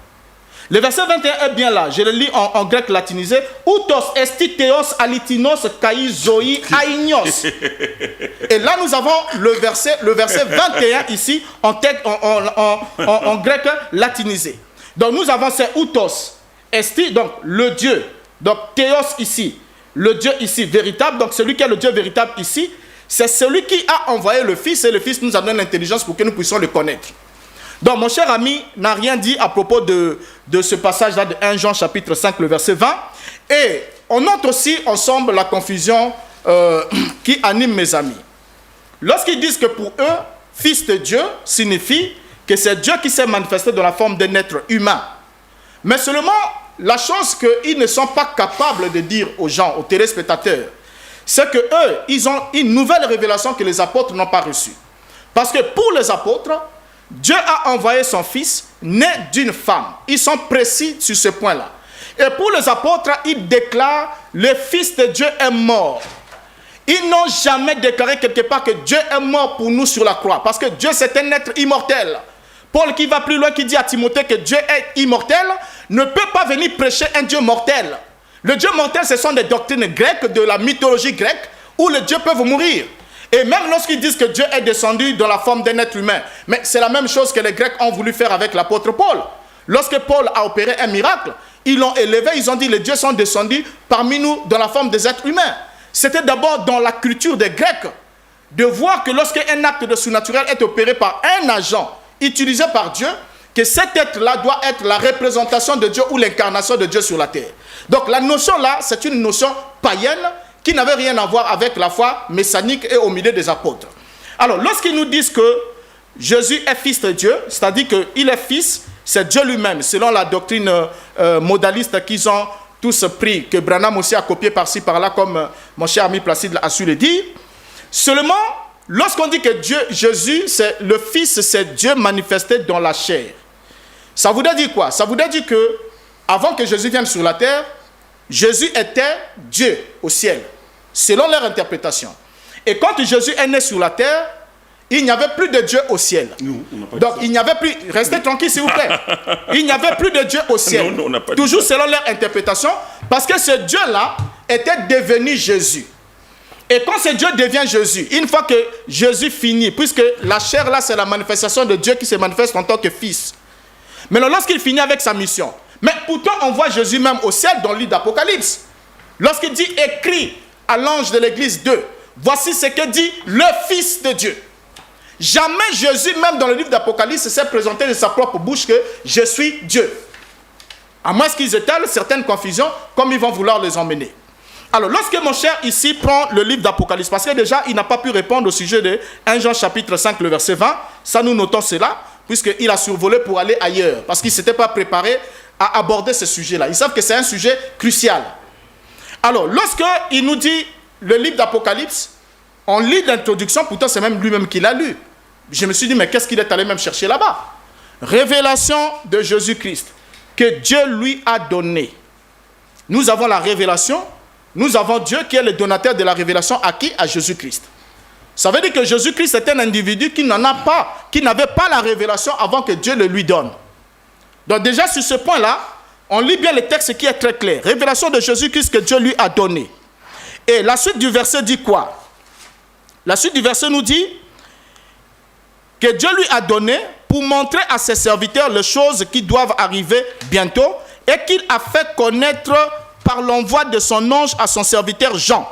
Le verset 21 est bien là, je le lis en grec latinisé. Outos esti theos alitinos kai zoi aignos. Et là nous avons le verset 21 ici en grec latinisé. Donc nous avons c'est outos esti, donc le Dieu. Donc théos ici, le Dieu ici véritable. Donc celui qui est le Dieu véritable ici, c'est celui qui a envoyé le Fils, et le Fils nous a donné l'intelligence pour que nous puissions le connaître. Donc mon cher ami n'a rien dit à propos de ce passage-là de 1 Jean chapitre 5, le verset 20. Et on note aussi ensemble la confusion qui anime mes amis. Lorsqu'ils disent que pour eux, Fils de Dieu signifie que c'est Dieu qui s'est manifesté dans la forme d'un être humain. Mais seulement, la chose qu'ils ne sont pas capables de dire aux gens, aux téléspectateurs, c'est qu'eux, ils ont une nouvelle révélation que les apôtres n'ont pas reçue. Parce que pour les apôtres, Dieu a envoyé son Fils né d'une femme. Ils sont précis sur ce point-là. Et pour les apôtres, ils déclarent le Fils de Dieu est mort. Ils n'ont jamais déclaré quelque part que Dieu est mort pour nous sur la croix. Parce que Dieu, c'est un être immortel. Paul qui va plus loin, qui dit à Timothée que Dieu est immortel, ne peut pas venir prêcher un Dieu mortel. Le Dieu mortel, ce sont des doctrines grecques, de la mythologie grecque, où les dieux peuvent mourir. Et même lorsqu'ils disent que Dieu est descendu dans la forme d'un être humain, mais c'est la même chose que les Grecs ont voulu faire avec l'apôtre Paul. Lorsque Paul a opéré un miracle, ils l'ont élevé, ils ont dit les dieux sont descendus parmi nous dans la forme des êtres humains. C'était d'abord dans la culture des Grecs de voir que lorsqu'un acte de surnaturel est opéré par un agent utilisé par Dieu, que cet être-là doit être la représentation de Dieu ou l'incarnation de Dieu sur la terre. Donc la notion-là, c'est une notion païenne qui n'avait rien à voir avec la foi messianique et au milieu des apôtres. Alors, lorsqu'ils nous disent que Jésus est Fils de Dieu, c'est-à-dire qu'il est Fils, c'est Dieu lui-même, selon la doctrine modaliste qu'ils ont tous pris, que Branham aussi a copié par-ci, par-là, comme mon cher ami Placide a su le dire. Seulement, lorsqu'on dit que Jésus, c'est le Fils, c'est Dieu manifesté dans la chair. Ça voudrait dire quoi? Ça voudrait dire que, avant que Jésus vienne sur la terre, Jésus était Dieu au ciel, selon leur interprétation. Et quand Jésus est né sur la terre, il n'y avait plus de Dieu au ciel. Donc il n'y avait plus, restez tranquille s'il vous plaît, il n'y avait plus de Dieu au ciel. Toujours selon leur interprétation, parce que ce Dieu-là était devenu Jésus. Et quand ce Dieu devient Jésus, une fois que Jésus finit, puisque la chair là c'est la manifestation de Dieu qui se manifeste en tant que Fils. Maintenant lorsqu'il finit avec sa mission, mais pourtant on voit Jésus même au ciel dans le livre d'Apocalypse. Lorsqu'il dit écrit à l'ange de l'église 2, voici ce que dit le Fils de Dieu. Jamais Jésus, même dans le livre d'Apocalypse, s'est présenté de sa propre bouche que je suis Dieu. À moins qu'ils étalent certaines confusions, comme ils vont vouloir les emmener. Alors, lorsque mon cher ici prend le livre d'Apocalypse, parce que déjà, il n'a pas pu répondre au sujet de 1 Jean chapitre 5, le verset 20, ça nous notons cela, puisqu'il a survolé pour aller ailleurs, parce qu'il ne s'était pas préparé à aborder ce sujet-là. Ils savent que c'est un sujet crucial. Alors, lorsqu'il nous dit le livre d'Apocalypse, on lit l'introduction, pourtant c'est même lui-même qui l'a lu. Je me suis dit, mais qu'est-ce qu'il est allé même chercher là-bas? Révélation de Jésus-Christ, que Dieu lui a donné. Nous avons la révélation, nous avons Dieu qui est le donateur de la révélation à qui? À Jésus-Christ. Ça veut dire que Jésus-Christ est un individu qui n'en a pas, qui n'avait pas la révélation avant que Dieu le lui donne. Donc déjà sur ce point-là, on lit bien le texte qui est très clair. Révélation de Jésus-Christ que Dieu lui a donné. Et la suite du verset dit quoi? La suite du verset nous dit que Dieu lui a donné pour montrer à ses serviteurs les choses qui doivent arriver bientôt et qu'il a fait connaître par l'envoi de son ange à son serviteur Jean.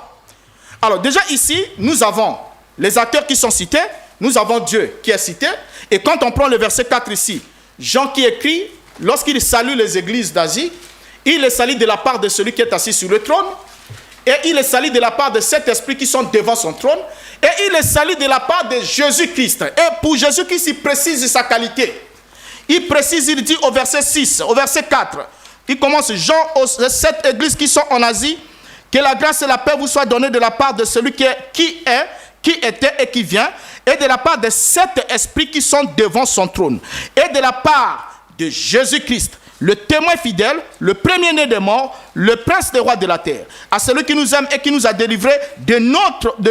Alors déjà ici, nous avons les acteurs qui sont cités, nous avons Dieu qui est cité. Et quand on prend le verset 4 ici, Jean qui écrit, lorsqu'il salue les églises d'Asie, il les salue de la part de celui qui est assis sur le trône, et il les salue de la part de sept esprits qui sont devant son trône, et il les salue de la part de Jésus-Christ. Et pour Jésus-Christ, il précise sa qualité. Il précise, il dit au verset 6, au verset 4, il commence Jean aux sept églises qui sont en Asie, que la grâce et la paix vous soient données de la part de celui qui était et qui vient, et de la part des sept esprits qui sont devant son trône, et de la part de Jésus-Christ, le témoin fidèle, le premier-né des morts, le prince des rois de la terre, à celui qui nous aime et qui nous a délivrés de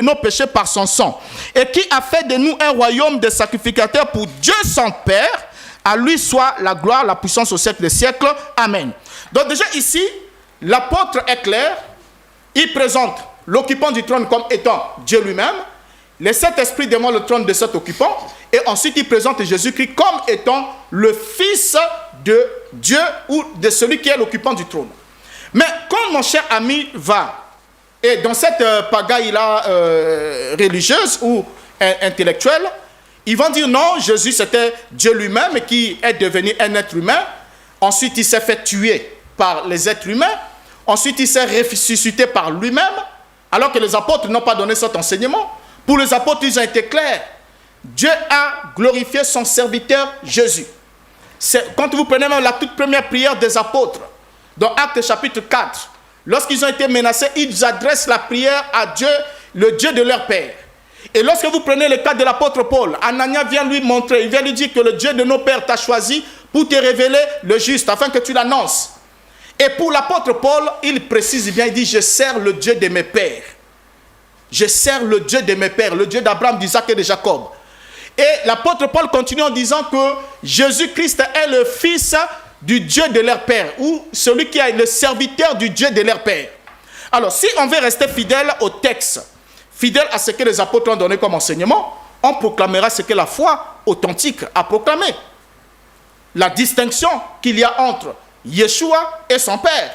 nos péchés par son sang, et qui a fait de nous un royaume de sacrificateurs pour Dieu son Père. À lui soit la gloire, la puissance au siècle des siècles. Amen. Donc déjà ici, l'apôtre est clair. Il présente l'occupant du trône comme étant Dieu lui-même. Les sept esprits devant le trône de cet occupant. Et ensuite, il présente Jésus-Christ comme étant le Fils de Dieu ou de celui qui est l'occupant du trône. Mais quand mon cher ami va, et dans cette pagaille-là religieuse ou intellectuelle, ils vont dire non, Jésus c'était Dieu lui-même qui est devenu un être humain. Ensuite, il s'est fait tuer par les êtres humains. Ensuite, il s'est ressuscité par lui-même. Alors que les apôtres n'ont pas donné cet enseignement. Pour les apôtres, ils ont été clairs. Dieu a glorifié son serviteur Jésus. Quand vous prenez même la toute première prière des apôtres, dans Actes chapitre 4, lorsqu'ils ont été menacés, ils adressent la prière à Dieu, le Dieu de leur Père. Et lorsque vous prenez le cas de l'apôtre Paul, Anania vient lui montrer, il vient lui dire que le Dieu de nos pères t'a choisi pour te révéler le juste, afin que tu l'annonces. Et pour l'apôtre Paul, il précise bien, il dit, je sers le Dieu de mes pères. Je sers le Dieu de mes pères, le Dieu d'Abraham, d'Isaac et de Jacob. Et l'apôtre Paul continue en disant que Jésus-Christ est le fils du Dieu de leur père, ou celui qui est le serviteur du Dieu de leur père. Alors, si on veut rester fidèle au texte, fidèle à ce que les apôtres ont donné comme enseignement, on proclamera ce que la foi authentique a proclamé. La distinction qu'il y a entre Yeshua et son Père.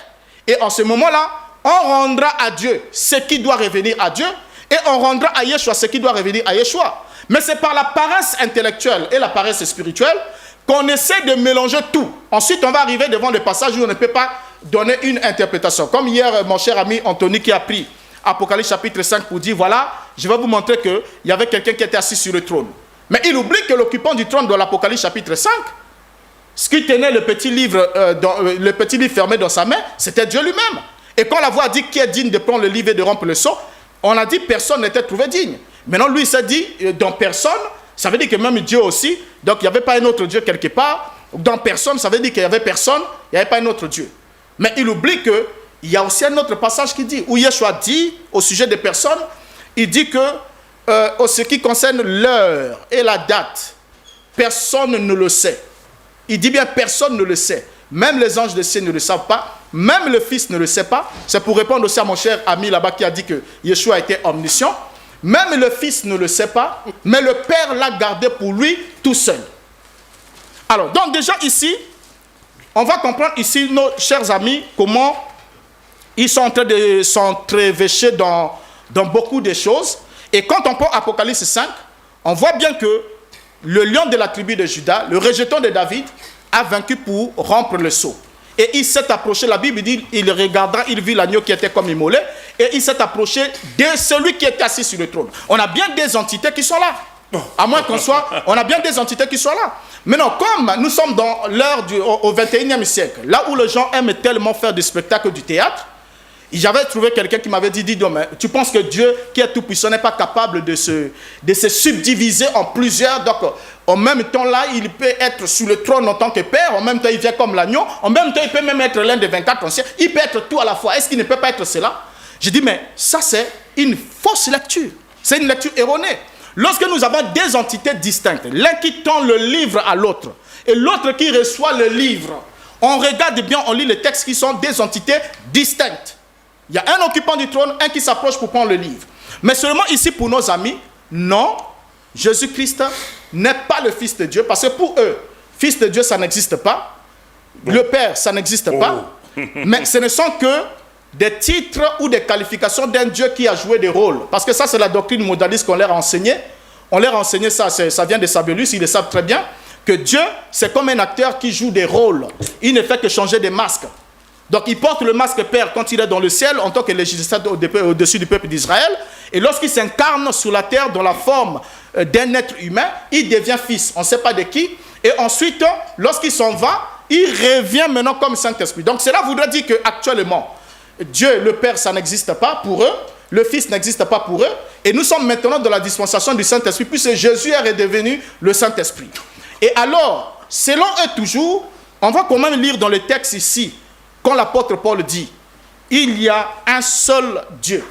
Et en ce moment-là, on rendra à Dieu ce qui doit revenir à Dieu, et on rendra à Yeshua ce qui doit revenir à Yeshua. Mais c'est par la paresse intellectuelle et la paresse spirituelle qu'on essaie de mélanger tout. Ensuite, on va arriver devant le passage où on ne peut pas donner une interprétation. Comme hier, mon cher ami Anthony qui a pris Apocalypse chapitre 5 pour dire, voilà, je vais vous montrer qu'il y avait quelqu'un qui était assis sur le trône. Mais il oublie que l'occupant du trône de l'Apocalypse chapitre 5, ce qui tenait le petit livre fermé dans sa main, c'était Dieu lui-même. Et quand la voix a dit qui est digne de prendre le livre et de rompre le sceau, on a dit personne n'était trouvé digne. Maintenant, lui, il s'est dit, dans personne, ça veut dire que même Dieu aussi, donc il n'y avait pas un autre Dieu quelque part. Dans personne, ça veut dire qu'il n'y avait personne, il n'y avait pas un autre Dieu. Mais il oublie qu'il y a aussi un autre passage qui dit, où Yeshua dit, au sujet des personnes, il dit que, en ce qui concerne l'heure et la date, personne ne le sait. Il dit bien, personne ne le sait. Même les anges de ciel ne le savent pas. Même le Fils ne le sait pas. C'est pour répondre aussi à mon cher ami là-bas qui a dit que Yeshua était omniscient. Même le Fils ne le sait pas. Mais le Père l'a gardé pour lui tout seul. Alors, donc déjà ici, on va comprendre ici, nos chers amis, comment ils sont en train de s'entrevêcher dans beaucoup de choses. Et quand on prend Apocalypse 5, on voit bien que le lion de la tribu de Juda, le rejeton de David, a vaincu pour rompre le sceau. Et il s'est approché, la Bible dit, il regarda, il vit l'agneau qui était comme immolé, et il s'est approché de celui qui était assis sur le trône. On a bien des entités qui sont là. À moins qu'on soit, on a bien des entités qui sont là. Maintenant, comme nous sommes dans l'heure au 21e siècle, là où les gens aiment tellement faire du spectacle, du théâtre, j'avais trouvé quelqu'un qui m'avait dit, tu penses que Dieu, qui est tout puissant, n'est pas capable de se subdiviser en plusieurs, donc en même temps là, il peut être sur le trône en tant que père, en même temps il vient comme l'agneau, en même temps il peut même être l'un des 24 anciens, il peut être tout à la fois. Est-ce qu'il ne peut pas être cela? J'ai dit, mais ça c'est une fausse lecture, c'est une lecture erronée. Lorsque nous avons des entités distinctes, l'un qui tend le livre à l'autre, et l'autre qui reçoit le livre, on regarde bien, on lit les textes qui sont des entités distinctes. Il y a un occupant du trône, un qui s'approche pour prendre le livre. Mais seulement ici, pour nos amis, non, Jésus-Christ n'est pas le Fils de Dieu, parce que pour eux, Fils de Dieu, ça n'existe pas. Le Père, ça n'existe pas. Mais ce ne sont que des titres ou des qualifications d'un Dieu qui a joué des rôles. Parce que ça, c'est la doctrine modaliste qu'on leur a enseignée. On leur a enseigné ça, ça vient de Sabelus, ils le savent très bien, que Dieu, c'est comme un acteur qui joue des rôles. Il ne fait que changer des masques. Donc, il porte le masque Père quand il est dans le ciel, en tant que législateur au-dessus du peuple d'Israël. Et lorsqu'il s'incarne sur la terre dans la forme d'un être humain, il devient fils. On ne sait pas de qui. Et ensuite, lorsqu'il s'en va, il revient maintenant comme Saint-Esprit. Donc, cela voudrait dire qu'actuellement, Dieu, le Père, ça n'existe pas pour eux. Le Fils n'existe pas pour eux. Et nous sommes maintenant dans la dispensation du Saint-Esprit, puisque Jésus est redevenu le Saint-Esprit. Et alors, selon eux toujours, on va quand même lire dans le texte ici, quand l'apôtre Paul dit, il y a un seul Dieu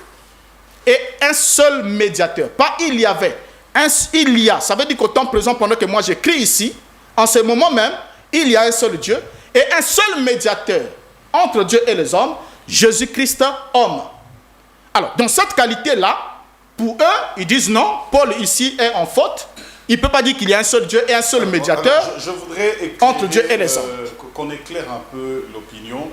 et un seul médiateur. Pas il y avait, il y a. Ça veut dire qu'au temps présent, pendant que moi j'écris ici, en ce moment même, il y a un seul Dieu et un seul médiateur entre Dieu et les hommes, Jésus-Christ, homme. Alors, dans cette qualité-là, pour eux, ils disent non, Paul ici est en faute. Il ne peut pas dire qu'il y a un seul Dieu et un seul médiateur.
Alors, je voudrais éclairer,
entre Dieu et les hommes.
Qu'on éclaire un peu l'opinion.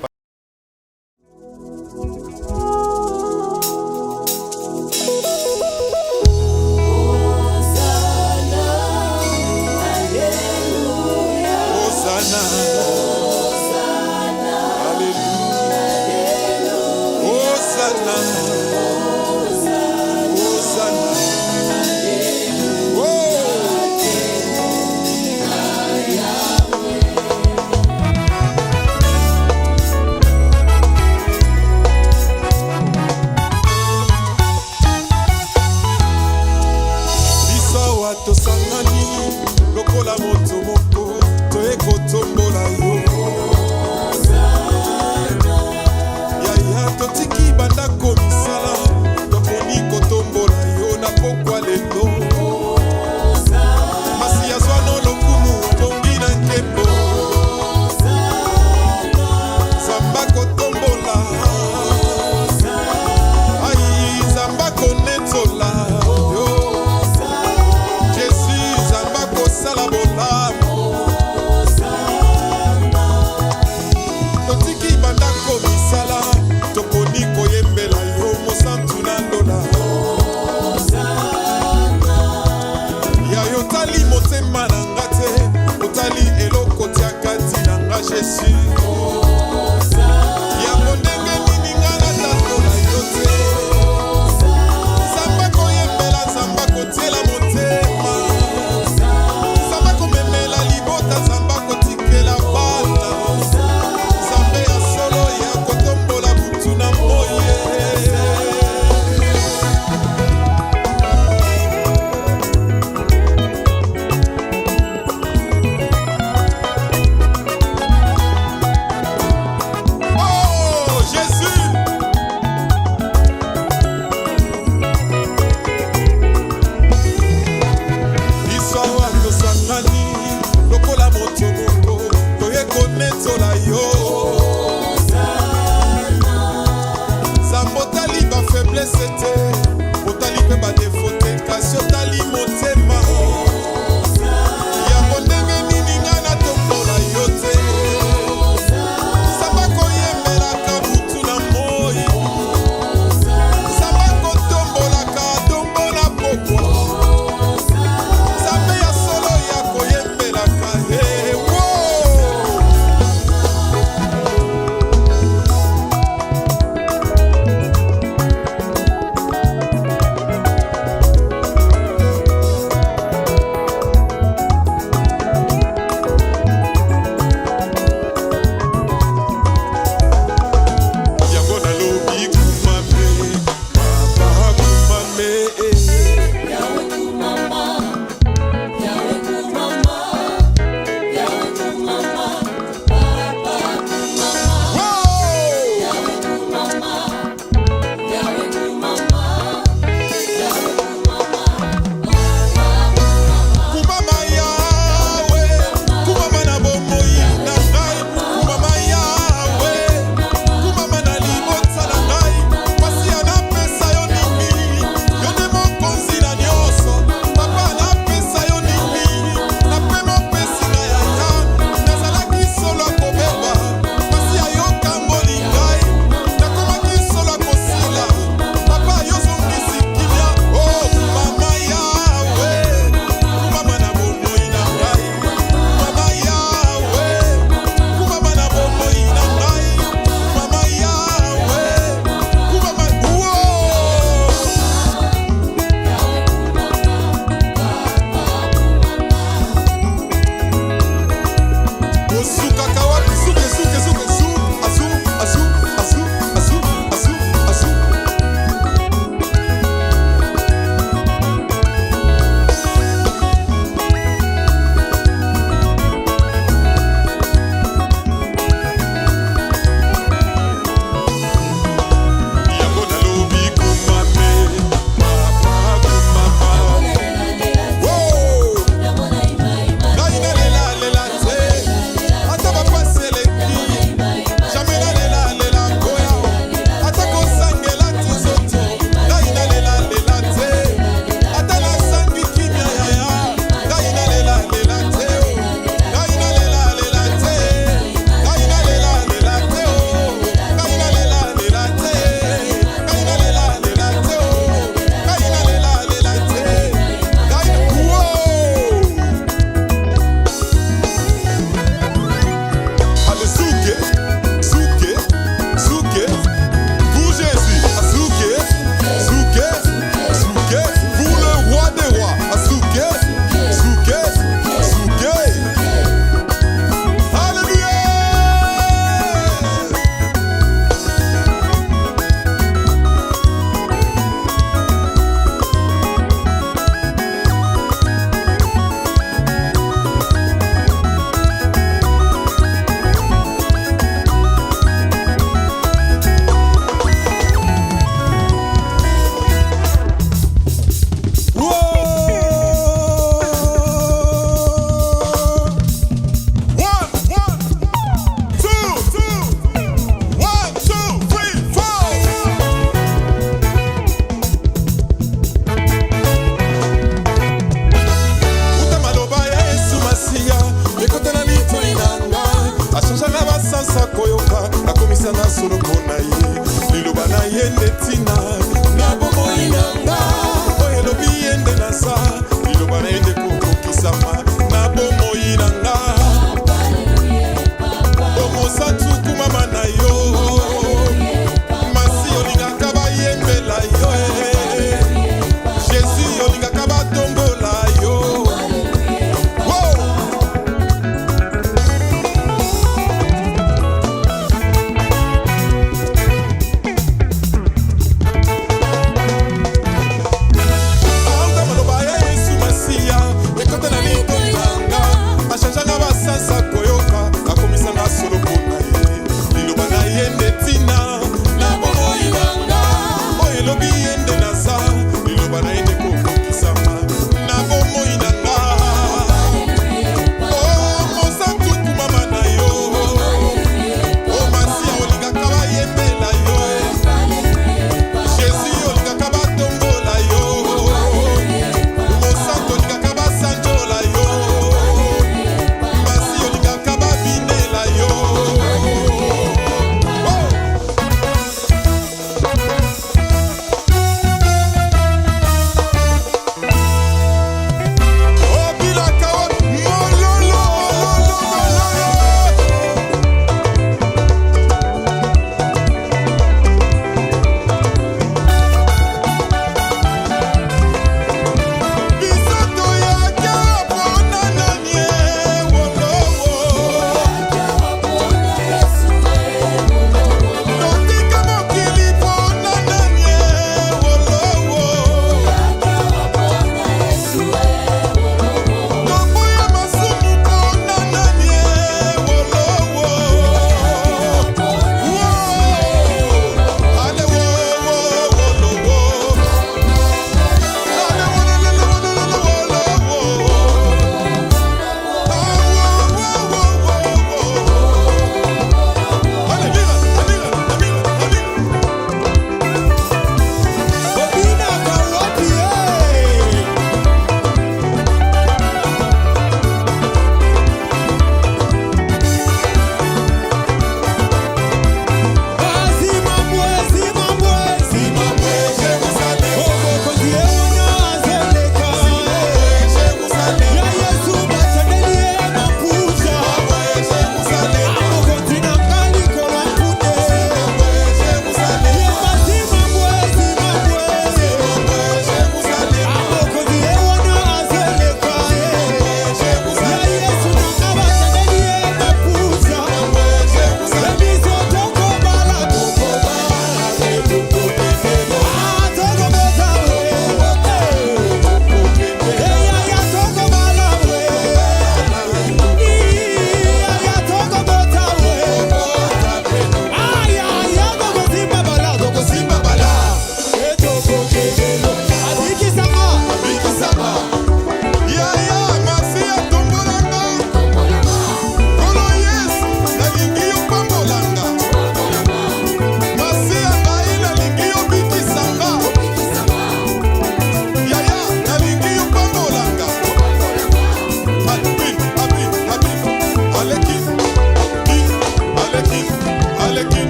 ntina